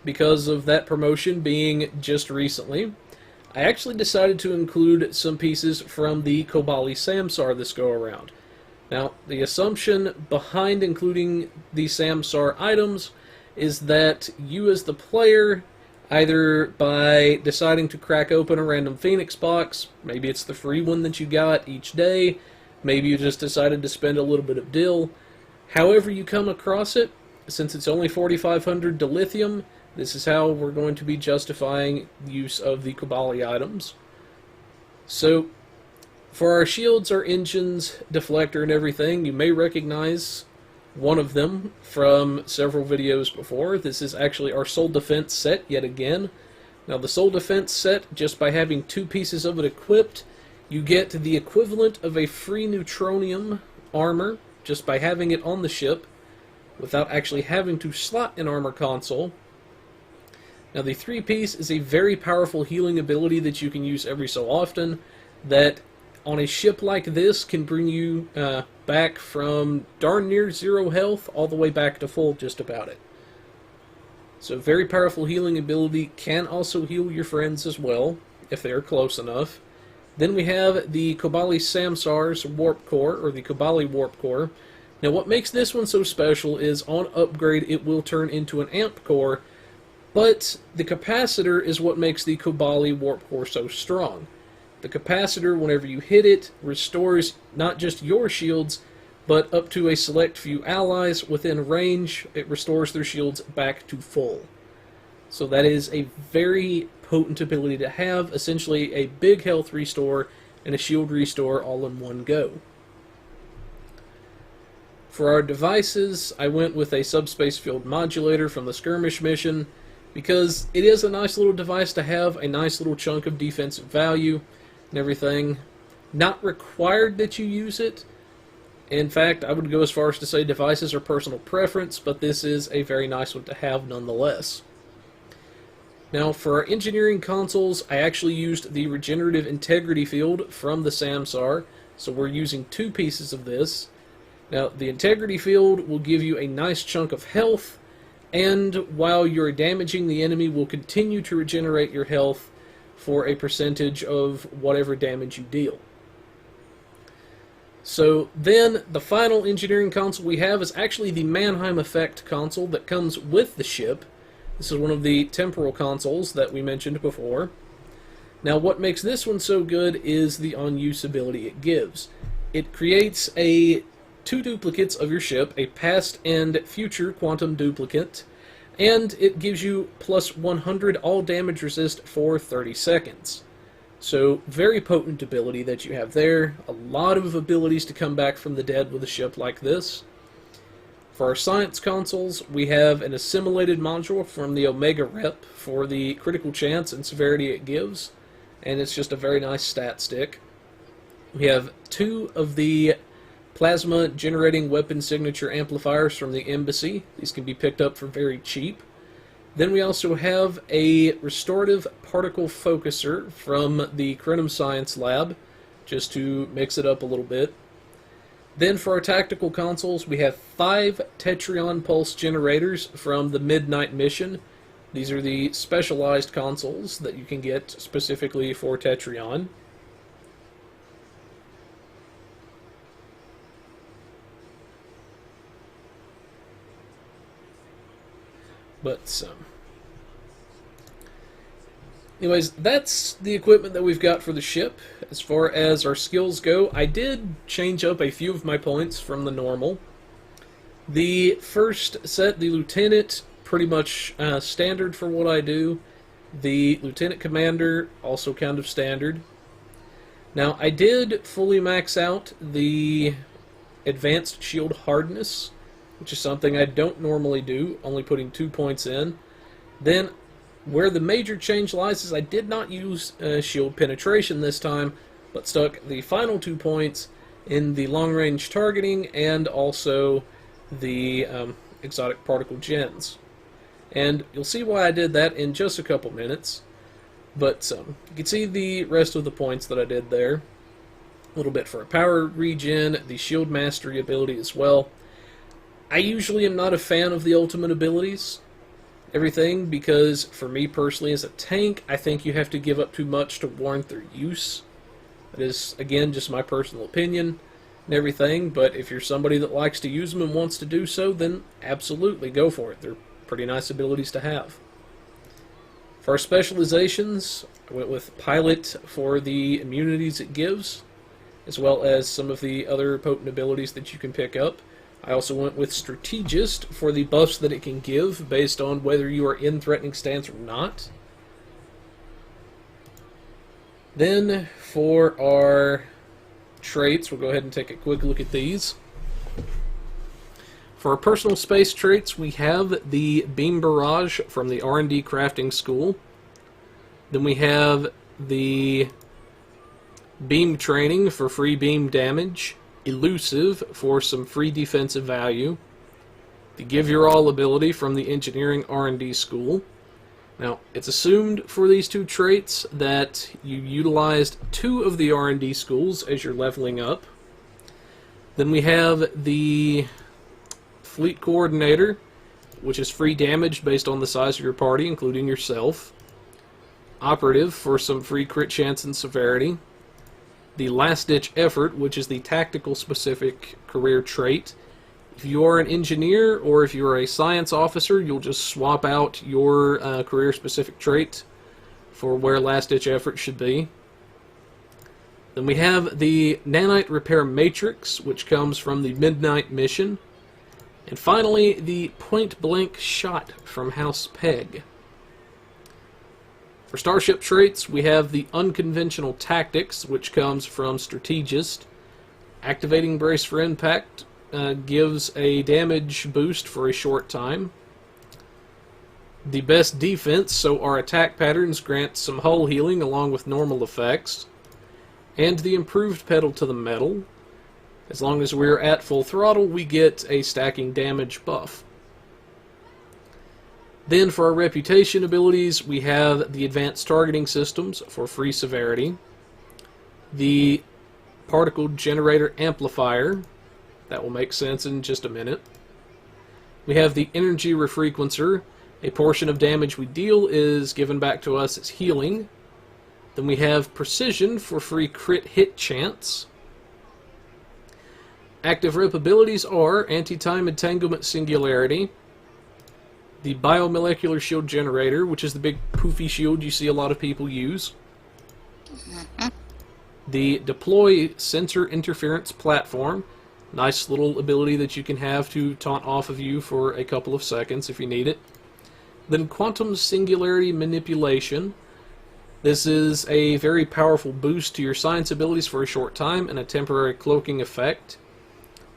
because of that promotion being just recently, I actually decided to include some pieces from the Kobali Samsar this go-around. Now, the assumption behind including the Samsar items is that you as the player, either by deciding to crack open a random Phoenix box, maybe it's the free one that you got each day, maybe you just decided to spend a little bit of dill, however you come across it, since it's only 4,500 dilithium, This is how we're going to be justifying use of the Kobali items. So, for our shields, our engines, deflector, and everything, you may recognize one of them from several videos before. This is actually our Soul Defense set yet again. Now the Soul Defense set, just by having 2 pieces of it equipped, you get the equivalent of a free Neutronium armor, just by having it on the ship, without actually having to slot an armor console. Now the 3-piece is a very powerful healing ability that you can use every so often, that on a ship like this can bring you back from darn near 0 health all the way back to full, just about it. So very powerful healing ability, can also heal your friends as well, if they are close enough. Then we have the Kobali Samsar's Warp Core, or the Kobali Warp Core. Now what makes this one so special is on upgrade it will turn into an Amp Core, but the capacitor is what makes the Kobali Warp Core so strong. The capacitor, whenever you hit it, restores not just your shields, but up to a select few allies within range, it restores their shields back to full. So that is a very potent ability to have, essentially a big health restore and a shield restore all in one go. For our devices, I went with a subspace field modulator from the skirmish mission, because it is a nice little device to have, a nice little chunk of defensive value and everything. Not required that you use it. In fact, I would go as far as to say devices are personal preference, but this is a very nice one to have nonetheless. Now, for our engineering consoles, I actually used the regenerative integrity field from the Samsar, so we're using 2 pieces of this. Now, the integrity field will give you a nice chunk of health, and while you're damaging the enemy, will continue to regenerate your health for a percentage of whatever damage you deal. So then, the final engineering console we have is actually the Mannheim Effect console that comes with the ship. This is one of the temporal consoles that we mentioned before. Now what makes this one so good is the on-use ability it gives. It creates 2 duplicates of your ship, a past and future quantum duplicate, and it gives you plus 100 all damage resist for 30 seconds. So, very potent ability that you have there. A lot of abilities to come back from the dead with a ship like this. For our science consoles, we have an assimilated module from the Omega Rep for the critical chance and severity it gives, and it's just a very nice stat stick. We have 2 of the plasma generating weapon signature amplifiers from the Embassy. These can be picked up for very cheap. Then we also have a restorative particle focuser from the Crenum Science Lab, just to mix it up a little bit. Then for our tactical consoles, we have 5 Tetrion pulse generators from the Midnight Mission. These are the specialized consoles that you can get specifically for Tetrion. But, anyways, that's the equipment that we've got for the ship. As far as our skills go, I did change up a few of my points from the normal. The first set, the Lieutenant, pretty much standard for what I do. The Lieutenant Commander, also kind of standard. Now, I did fully max out the Advanced Shield Hardness, which is something I don't normally do, only putting 2 points in. Then, where the major change lies is I did not use shield penetration this time, but stuck the final 2 points in the long-range targeting and also the exotic particle gens. And you'll see why I did that in just a couple minutes. But you can see the rest of the points that I did there. A little bit for a power regen, the shield mastery ability as well. I usually am not a fan of the ultimate abilities, everything, because for me personally as a tank, I think you have to give up too much to warrant their use. That is, again, just my personal opinion and everything, but if you're somebody that likes to use them and wants to do so, then absolutely go for it. They're pretty nice abilities to have. For our specializations, I went with Pilot for the immunities it gives, as well as some of the other potent abilities that you can pick up. I also went with Strategist for the buffs that it can give based on whether you are in threatening stance or not. Then for our traits, we'll go ahead and take a quick look at these. For our personal space traits, we have the Beam Barrage from the R&D Crafting School. Then we have the Beam Training for free beam damage. Elusive for some free defensive value. The Give Your All ability from the Engineering R&D School. Now, it's assumed for these two traits that you utilized 2 of the R&D schools as you're leveling up. Then we have the Fleet Coordinator, which is free damage based on the size of your party, including yourself. Operative for some free crit chance and severity. The Last Ditch Effort, which is the tactical specific career trait. If you are an engineer or if you are a science officer, you'll just swap out your career specific trait for where Last Ditch Effort should be. Then we have the Nanite Repair Matrix, which comes from the Midnight Mission. And finally, the Point Blank Shot from House Peg. For Starship traits, we have the Unconventional Tactics, which comes from Strategist. Activating Brace for Impact gives a damage boost for a short time. The Best Defense, so our attack patterns grant some hull healing along with normal effects. And the Improved Pedal to the Metal. As long as we're at full throttle, we get a stacking damage buff. Then for our reputation abilities, we have the Advanced Targeting Systems for free severity, the Particle Generator Amplifier, that will make sense in just a minute. We have the Energy Refrequencer, a portion of damage we deal is given back to us as healing. Then we have Precision for free crit hit chance. Active rep abilities are Anti-Time Entanglement Singularity, the Biomolecular Shield Generator, which is the big poofy shield you see a lot of people use. The Deploy Sensor Interference Platform, nice little ability that you can have to taunt off of you for a couple of seconds if you need it. Then Quantum Singularity Manipulation. This is a very powerful boost to your science abilities for a short time and a temporary cloaking effect.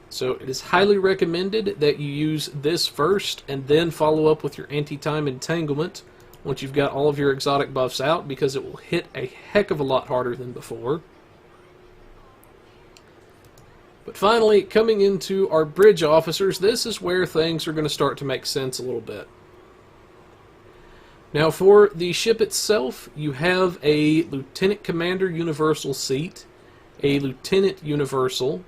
So it is highly recommended that you use this first and then follow up with your Anti-Time Entanglement once you've got all of your exotic buffs out, because it will hit a heck of a lot harder than before. But finally, coming into our bridge officers, this is where things are going to start to make sense a little bit. Now for the ship itself, you have a Lieutenant Commander Universal seat, a Lieutenant Universal,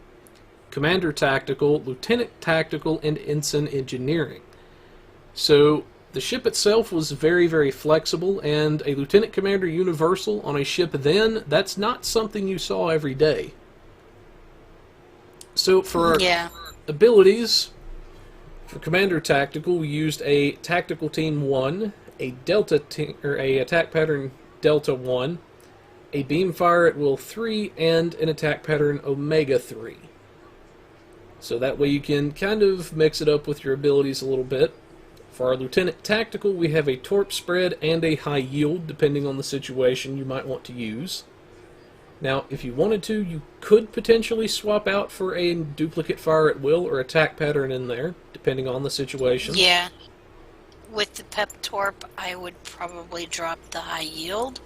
Commander Tactical, Lieutenant Tactical, and Ensign Engineering. So the ship itself was very, very flexible, and a Lieutenant Commander Universal on a ship then, that's not something you saw every day. So for our abilities, for Commander Tactical, we used a Tactical Team 1, a Delta team, or a Attack Pattern Delta 1, a Beam Fire at Will 3, and an Attack Pattern Omega 3. So that way you can kind of mix it up with your abilities a little bit. For our Lieutenant Tactical, we have a Torp Spread and a High Yield, depending on the situation you might want to use. Now, if you wanted to, you could potentially swap out for a Duplicate Fire at Will or Attack Pattern in there, depending on the situation. Yeah. With the Pep Torp, I would probably drop the High Yield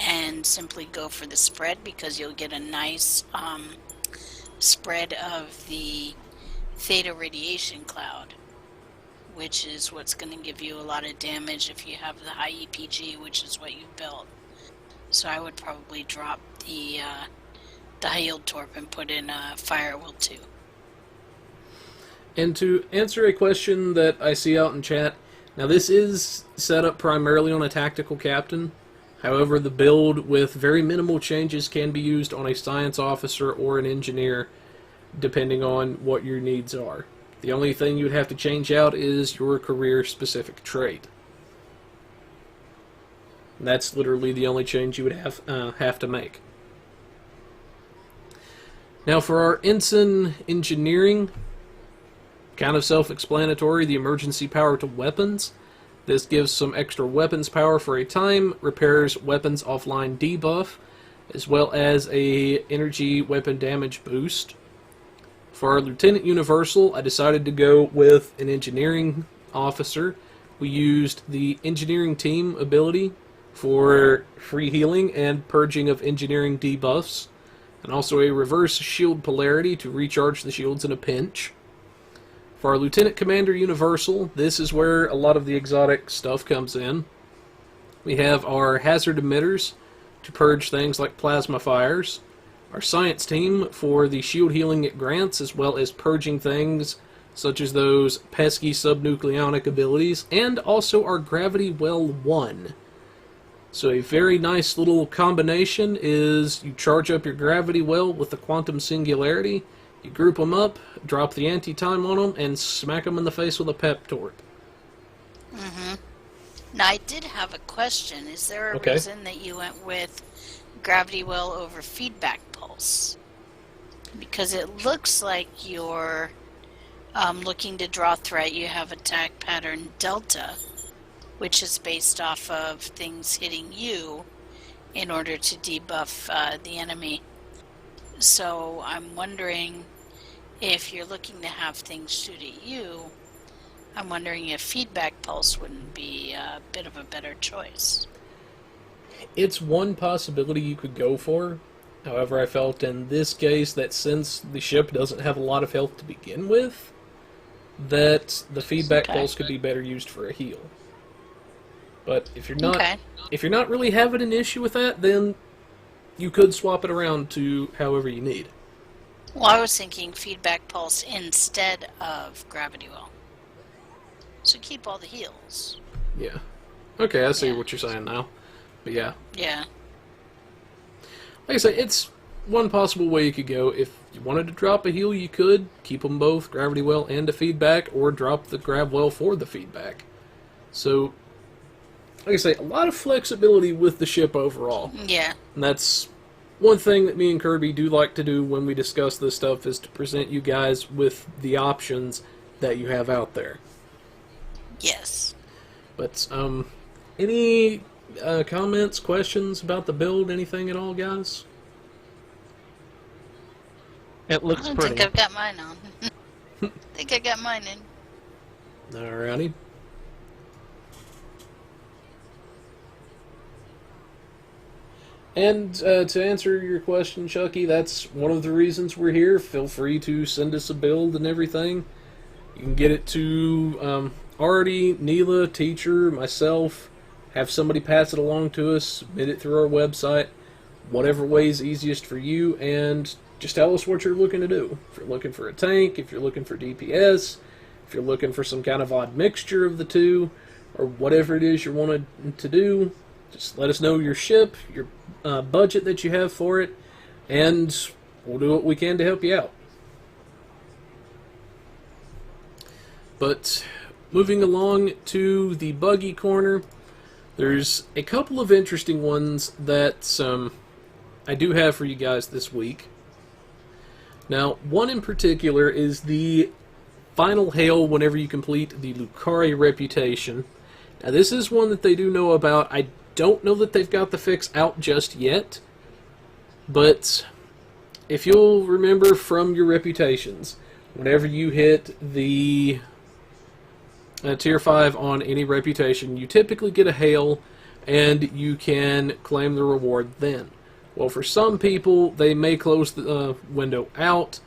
and simply go for the spread, because you'll get a nice spread of the Theta Radiation Cloud, which is what's going to give you a lot of damage if you have the high EPG, which is what you've built. So I would probably drop the High Yield Torp and put in Fire at Will 2. And to answer a question that I see out in chat, now this is set up primarily on a Tactical Captain. However, the build with very minimal changes can be used on a Science Officer or an Engineer, depending on what your needs are. The only thing you'd have to change out is your career-specific trait. And that's literally the only change you would have to make. Now for our Ensign Engineering, Kind of self-explanatory, the emergency power to weapons. This gives some extra weapons power for a time, repairs weapons offline debuff, as well as a energy weapon damage boost. For our Lieutenant Universal, I decided to go with an engineering officer. We used the engineering team ability for free healing and purging of engineering debuffs, and also a reverse shield polarity to recharge the shields in a pinch. For our Lieutenant Commander Universal, this is where a lot of the exotic stuff comes in. We have our hazard emitters to purge things like plasma fires, our science team for the shield healing it grants, as well as purging things such as those pesky subnucleonic abilities, and also our Gravity Well 1. So a very nice little combination is you charge up your Gravity Well with the Quantum Singularity, you group them up, drop the anti-time on them, and smack them in the face with a pep torp. Mm-hmm. Now, I did have a question. Is there a Okay. reason that you went with Gravity Well over Feedback Pulse? Because it looks like you're looking to draw threat. You have Attack Pattern Delta, which is based off of things hitting you in order to debuff the enemy. So I'm wondering if you're looking to have things shoot at you, I'm wondering if Feedback Pulse wouldn't be a bit of a better choice. It's one possibility you could go for. However, I felt in this case that since the ship doesn't have a lot of health to begin with, that the Feedback Okay. Pulse could be better used for a heal. But if you're not Okay. if you're not really having an issue with that, then you could swap it around to however you need. Well, I was thinking Feedback Pulse instead of Gravity Well. So keep all the heals. Yeah. Okay, I see Yeah. what you're saying now. But yeah. Yeah. Like I say, it's one possible way you could go. If you wanted to drop a heal, you could. Keep them both, Gravity Well and a Feedback, or drop the Grav Well for the Feedback. So, like I say, a lot of flexibility with the ship overall. Yeah. And that's one thing that me and Kirby do like to do when we discuss this stuff, is to present you guys with the options that you have out there. Yes. But, any comments, questions about the build, anything at all, guys? It I looks don't pretty. think I've got mine on. I think I got mine in. Alrighty. And to answer your question, Chucky, that's one of the reasons we're here. Feel free to send us a build and everything. You can get it to Artie, Neela, Teacher, myself. Have somebody pass it along to us. Submit it through our website. Whatever way is easiest for you, and just tell us what you're looking to do. If you're looking for a tank, if you're looking for DPS, if you're looking for some kind of odd mixture of the two, or whatever it is you wanted to do, just let us know your ship, your budget that you have for it, and we'll do what we can to help you out. But moving along to the Buggy corner, there's a couple of interesting ones that I do have for you guys this week. Now, one in particular is the final hail whenever you complete the Lucari reputation. Now, this is one that they do know about. I don't know that they've got the fix out just yet, but if you'll remember from your reputations, whenever you hit the Tier 5 on any reputation, you typically get a hail, and you can claim the reward then. Well, for some people, they may close the window out.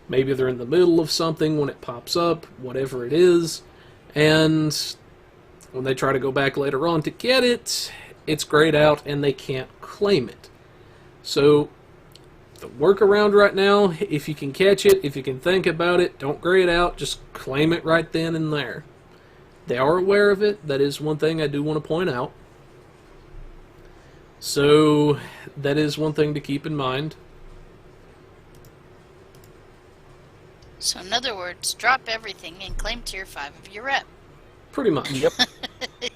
Maybe they're in the middle of something when it pops up, whatever it is, and when they try to go back later on to get it, it's grayed out and they can't claim it. So, the workaround right now, if you can catch it, if you can think about it, don't gray it out, just claim it right then and there. They are aware of it. That is one thing I do want to point out. So, that is one thing to keep in mind. So in other words, drop everything and claim Tier 5 of your rep. Pretty much. Yep.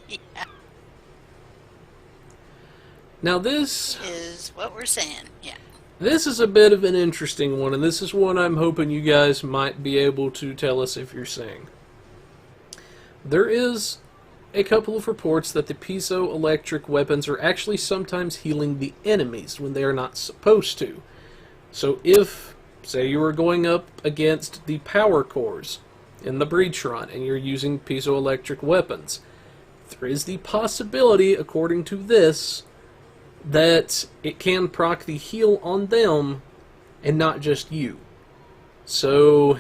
Yeah, Now this is what we're saying. Yeah. This is a bit of an interesting one, and this is one I'm hoping you guys might be able to tell us if you're seeing. There is a couple of reports that the piezoelectric weapons are actually sometimes healing the enemies when they are not supposed to. So if, say you were going up against the power cores in the breach run and you're using piezoelectric weapons, there is the possibility, according to this, that it can proc the heal on them and not just you. So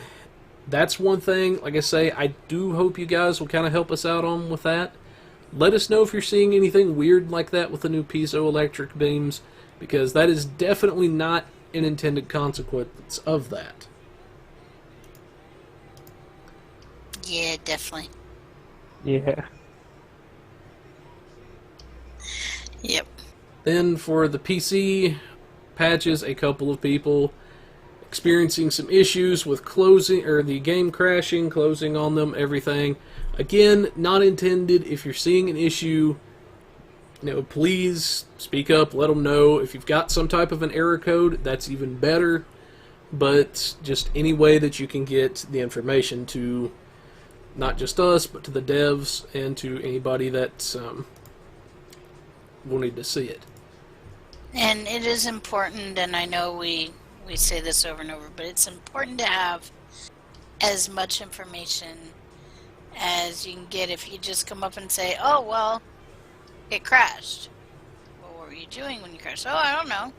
that's one thing, like I say, I do hope you guys will kind of help us out on with that. Let us know if you're seeing anything weird like that with the new piezoelectric beams, because that is definitely not an intended consequence of that. Yeah, definitely. Yeah. Yep. Then for the PC patches, a couple of people experiencing some issues with closing, or the game crashing, closing on them, everything. Again, not intended. If you're seeing an issue, please speak up, let them know. If you've got some type of an error code, that's even better. But just any way that you can get the information to not just us, but to the devs and to anybody that will need to see it. And it is important, and I know we say this over and over, but it's important to have as much information as you can get. If you just come up and say, oh, well, it crashed. Well, what were you doing when you crashed? Oh, I don't know.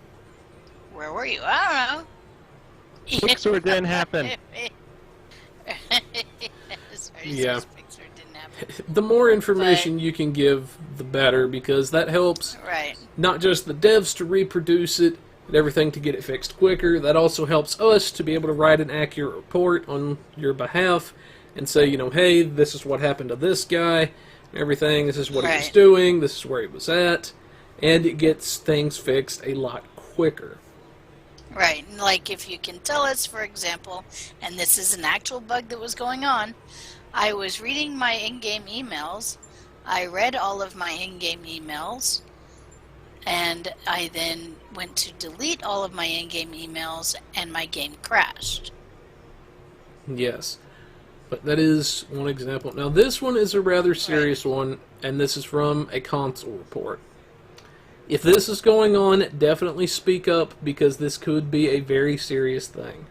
Where were you? I don't know. Fix or it didn't happen. Sorry, Yeah. fix or it didn't happen. The more information you can give, the better, because that helps Right. not just the devs to reproduce it and everything to get it fixed quicker, that also helps us to be able to write an accurate report on your behalf and say, hey, this is what happened to this guy, everything, this is what he was Right. doing, this is where he was at, and it gets things fixed a lot quicker. Right. Like if you can tell us, for example, and this is an actual bug that was going on, I was reading my in-game emails. I read all of my in-game emails, and I then went to delete all of my in-game emails, and my game crashed. Yes. But that is one example. Now this one is a rather serious one, and this is from a console report. If this is going on, definitely speak up, because this could be a very serious thing.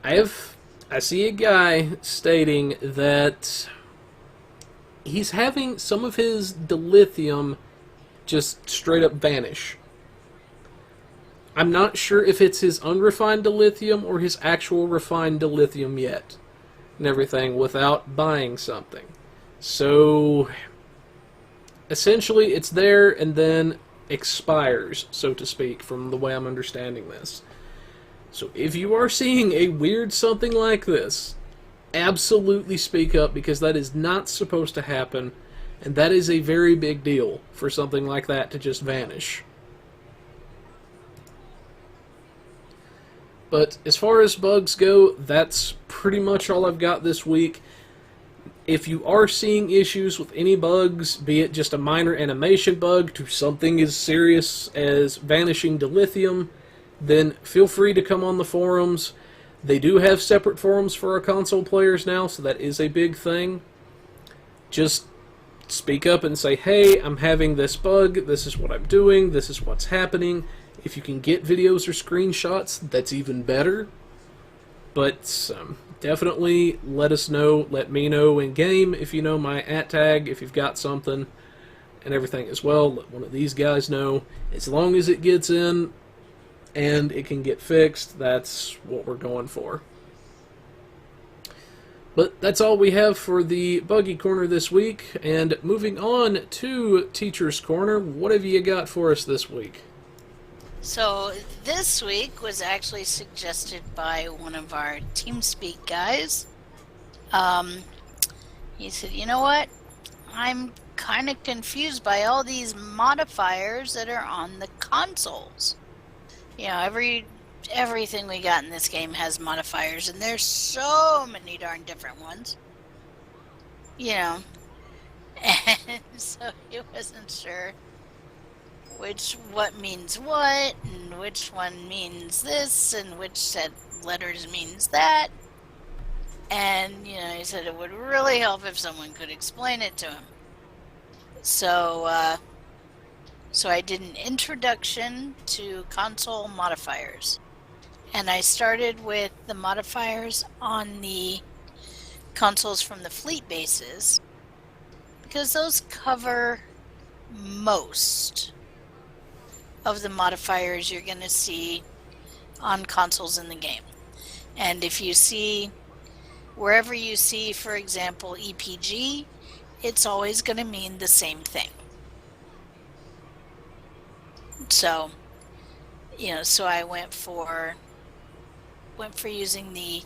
I see a guy stating that he's having some of his dilithium just straight up vanish. I'm not sure if it's his unrefined dilithium or his actual refined dilithium yet, and everything, without buying something. So essentially it's there and then expires, so to speak, from the way I'm understanding this. So if you are seeing a weird something like this, absolutely speak up, because that is not supposed to happen, and that is a very big deal for something like that to just vanish. But as far as bugs go, that's pretty much all I've got this week. If you are seeing issues with any bugs, be it just a minor animation bug to something as serious as vanishing dilithium, then feel free to come on the forums. They do have separate forums for our console players now, so that is a big thing. Just speak up and say, hey, I'm having this bug, this is what I'm doing, this is what's happening. If you can get videos or screenshots, that's even better. But definitely let us know, let me know in game if you know my @tag, if you've got something, and everything as well. Let one of these guys know. As long as it gets in and it can get fixed, that's what we're going for. But that's all we have for the Buggy Corner this week. And moving on to Teacher's Corner, what have you got for us this week? So this week was actually suggested by one of our TeamSpeak guys. He said, you know what? I'm kind of confused by all these modifiers that are on the consoles. Everything we got in this game has modifiers, and there's so many darn different ones. And so he wasn't sure what means what, and which one means this, and which set letters means that. And, he said it would really help if someone could explain it to him. So I did an introduction to console modifiers. And I started with the modifiers on the consoles from the fleet bases, because those cover most of the modifiers you're going to see on consoles in the game. And if you see, wherever you see, for example, EPG, it's always going to mean the same thing. So, so I went for using the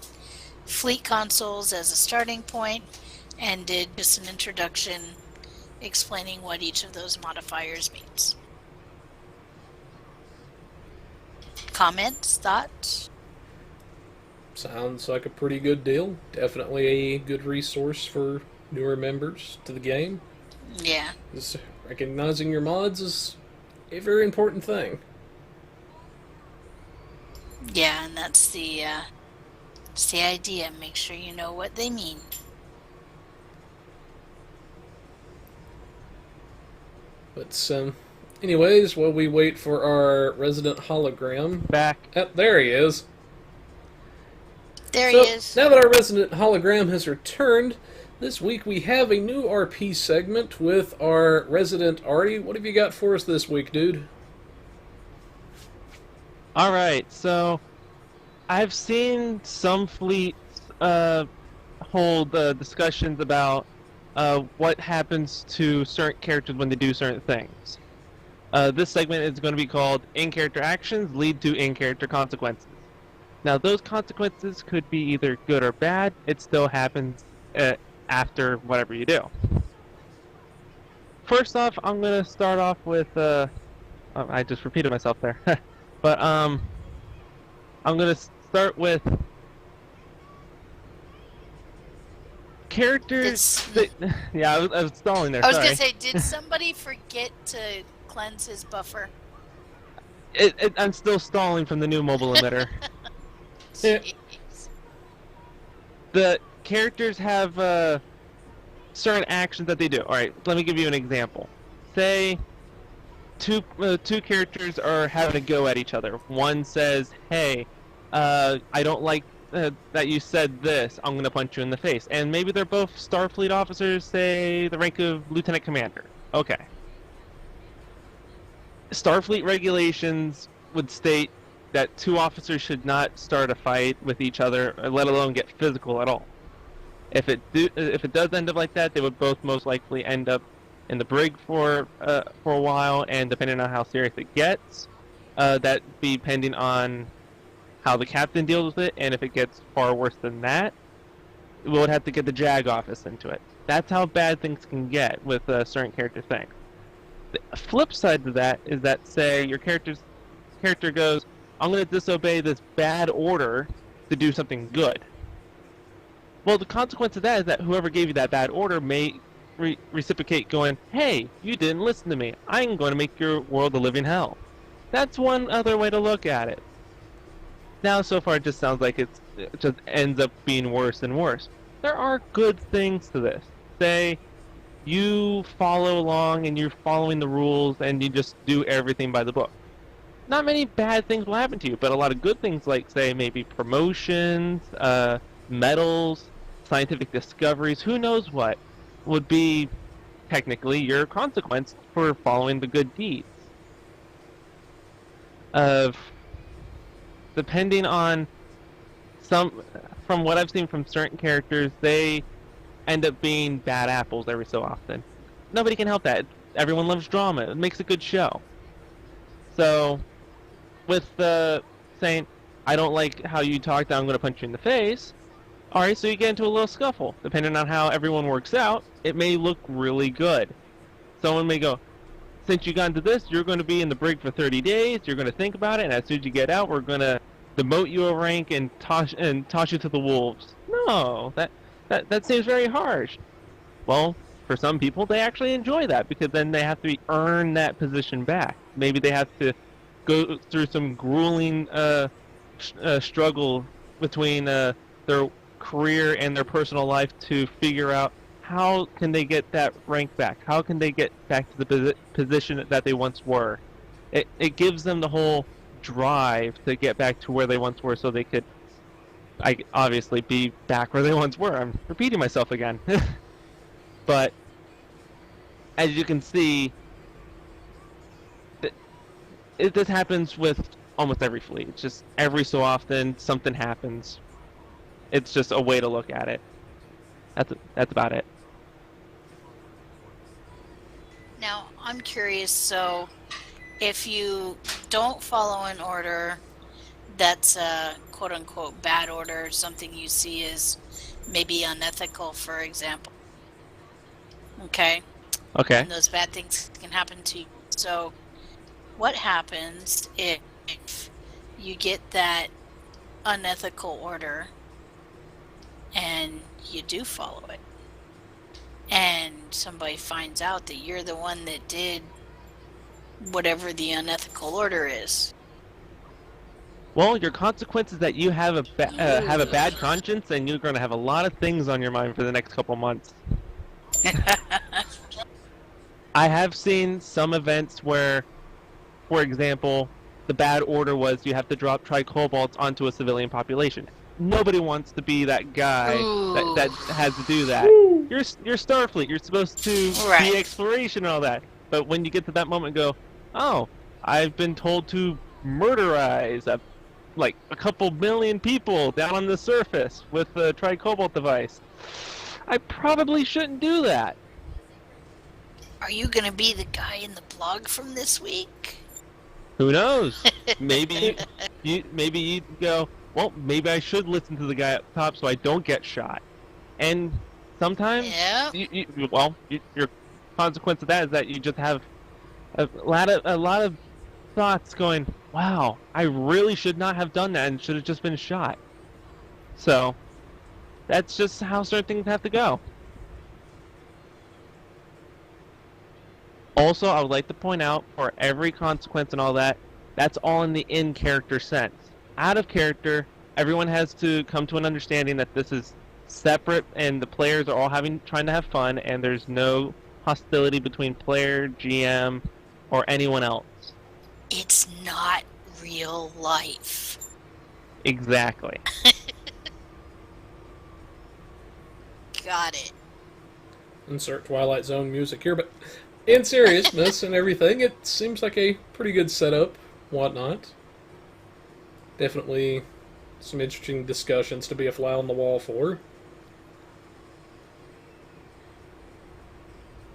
fleet consoles as a starting point, and did just an introduction explaining what each of those modifiers means. Comments? Thoughts? Sounds like a pretty good deal. Definitely a good resource for newer members to the game. Yeah. Just recognizing your mods is a very important thing. Yeah, and that's the idea. Make sure you know what they mean. But anyways, while we wait for our resident hologram, Back. There he is. There So, he is. now that our resident hologram has returned, this week we have a new RP segment with our resident Artie. What have you got for us this week, dude? Alright, so I've seen some fleets hold discussions about what happens to certain characters when they do certain things. This segment is going to be called In-Character Actions Lead to In-Character Consequences. Now, those consequences could be either good or bad. It still happens after whatever you do. First off, I'm going to start off with... I just repeated myself there. But I'm going to start with characters that... Yeah, I was stalling there, I was sorry. going to say, did somebody forget to cleanse his buffer? I'm still stalling from the new mobile emitter. Yeah. Jeez. The characters have certain actions that they do. Alright, let me give you an example. Say two characters are having a go at each other. One says, hey, I don't like that you said this, I'm going to punch you in the face. And maybe they're both Starfleet officers, say the rank of Lieutenant Commander. Okay. Starfleet regulations would state that two officers should not start a fight with each other, let alone get physical at all. If it does end up like that, they would both most likely end up in the brig for a while, and depending on how serious it gets, that be depending on how the captain deals with it, and if it gets far worse than that, we would have to get the JAG office into it. That's how bad things can get with certain character things. The flip side to that is that, say, your character goes, I'm going to disobey this bad order to do something good. Well, the consequence of that is that whoever gave you that bad order may reciprocate going, hey, you didn't listen to me. I'm going to make your world a living hell. That's one other way to look at it. Now, so far, it just sounds like it just ends up being worse and worse. There are good things to this. Say, you follow along and you're following the rules and you just do everything by the book. Not many bad things will happen to you, but a lot of good things, like, say, maybe promotions, medals, scientific discoveries, who knows what, would be technically your consequence for following the good deeds. Depending on from what I've seen from certain characters, they end up being bad apples every so often. Nobody can help that. Everyone loves drama. It makes a good show. So, with saying, I don't like how you talked, I'm going to punch you in the face, alright, so you get into a little scuffle. Depending on how everyone works out, it may look really good. Someone may go, since you got into this, you're going to be in the brig for 30 days, you're going to think about it, and as soon as you get out, we're going to demote you a rank and toss you to the wolves. No, that seems very harsh. Well, for some people, they actually enjoy that because then they have to earn that position back. Maybe they have to go through some grueling struggle between their career and their personal life to figure out how can they get that rank back? How can they get back to the position that they once were? It gives them the whole drive to get back to where they once were so they could obviously be back where they once were. I'm repeating myself again. But as you can see, this happens with almost every fleet. It's just every so often something happens. It's just a way to look at it. That's about it. Now, I'm curious, so if you don't follow an order that's a quote-unquote bad order, something you see as maybe unethical, for example. Okay? Okay. And those bad things can happen to you. So, what happens if you get that unethical order and you do follow it? And somebody finds out that you're the one that did whatever the unethical order is. Well, your consequence is that you have a bad conscience, and you're going to have a lot of things on your mind for the next couple months. I have seen some events where, for example, the bad order was you have to drop tricobalts onto a civilian population. Nobody wants to be that guy that has to do that. You're Starfleet. You're supposed to be exploration and all that. But when you get to that moment, and go, oh, I've been told to murderize a couple million people down on the surface with a tricobalt device. I probably shouldn't do that. Are you going to be the guy in the blog from this week? Who knows? Maybe you go, well, maybe I should listen to the guy up top so I don't get shot. And sometimes, your consequence of that is that you just have a lot of thoughts going, wow, I really should not have done that and should have just been shot. So, that's just how certain things have to go. Also, I would like to point out, for every consequence and all that, that's all in the in-character sense. Out of character, everyone has to come to an understanding that this is separate and the players are all trying to have fun, and there's no hostility between player, GM, or anyone else. It's not real life. Exactly. Got it. Insert Twilight Zone music here, but in seriousness and everything, it seems like a pretty good setup, whatnot. Definitely some interesting discussions to be a fly on the wall for.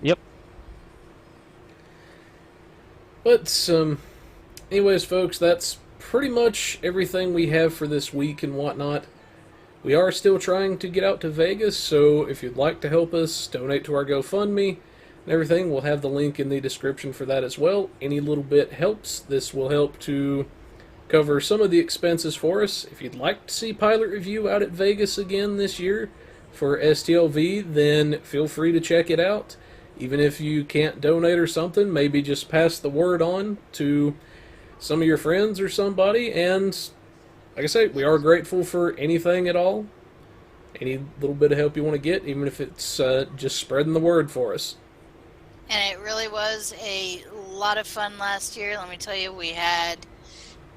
Yep. But, anyways, folks, that's pretty much everything we have for this week and whatnot. We are still trying to get out to Vegas, so if you'd like to help us, donate to our GoFundMe and everything, we'll have the link in the description for that as well. Any little bit helps. This will help to cover some of the expenses for us. If you'd like to see Pilot Review out at Vegas again this year for STLV, then feel free to check it out. Even if you can't donate or something, maybe just pass the word on to some of your friends or somebody. And like I say, we are grateful for anything at all. Any little bit of help you want to get, even if it's just spreading the word for us. And it really was a lot of fun last year. Let me tell you, we had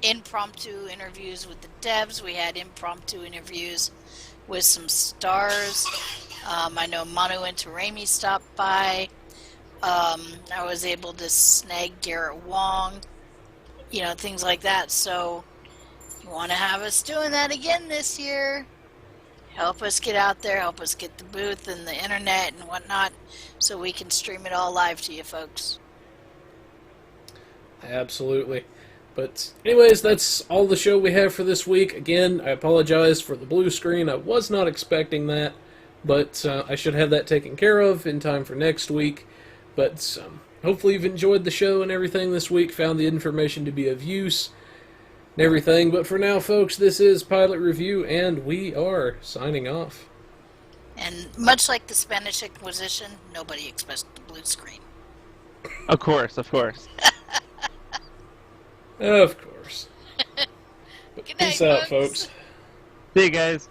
impromptu interviews with the devs. We had impromptu interviews with some stars. I know Manu and Taremi stopped by. I was able to snag Garrett Wong. Things like that. So, you want to have us doing that again this year? Help us get out there. Help us get the booth and the internet and whatnot so we can stream it all live to you folks. Absolutely. But anyways, that's all the show we have for this week. Again, I apologize for the blue screen. I was not expecting that, but I should have that taken care of in time for next week. But hopefully you've enjoyed the show and everything this week, found the information to be of use and everything. But for now, folks, this is Pilot Review, and we are signing off. And much like the Spanish Inquisition, nobody expects the blue screen. Of course, of course. Of course. Good night, Peace out, folks. See you guys.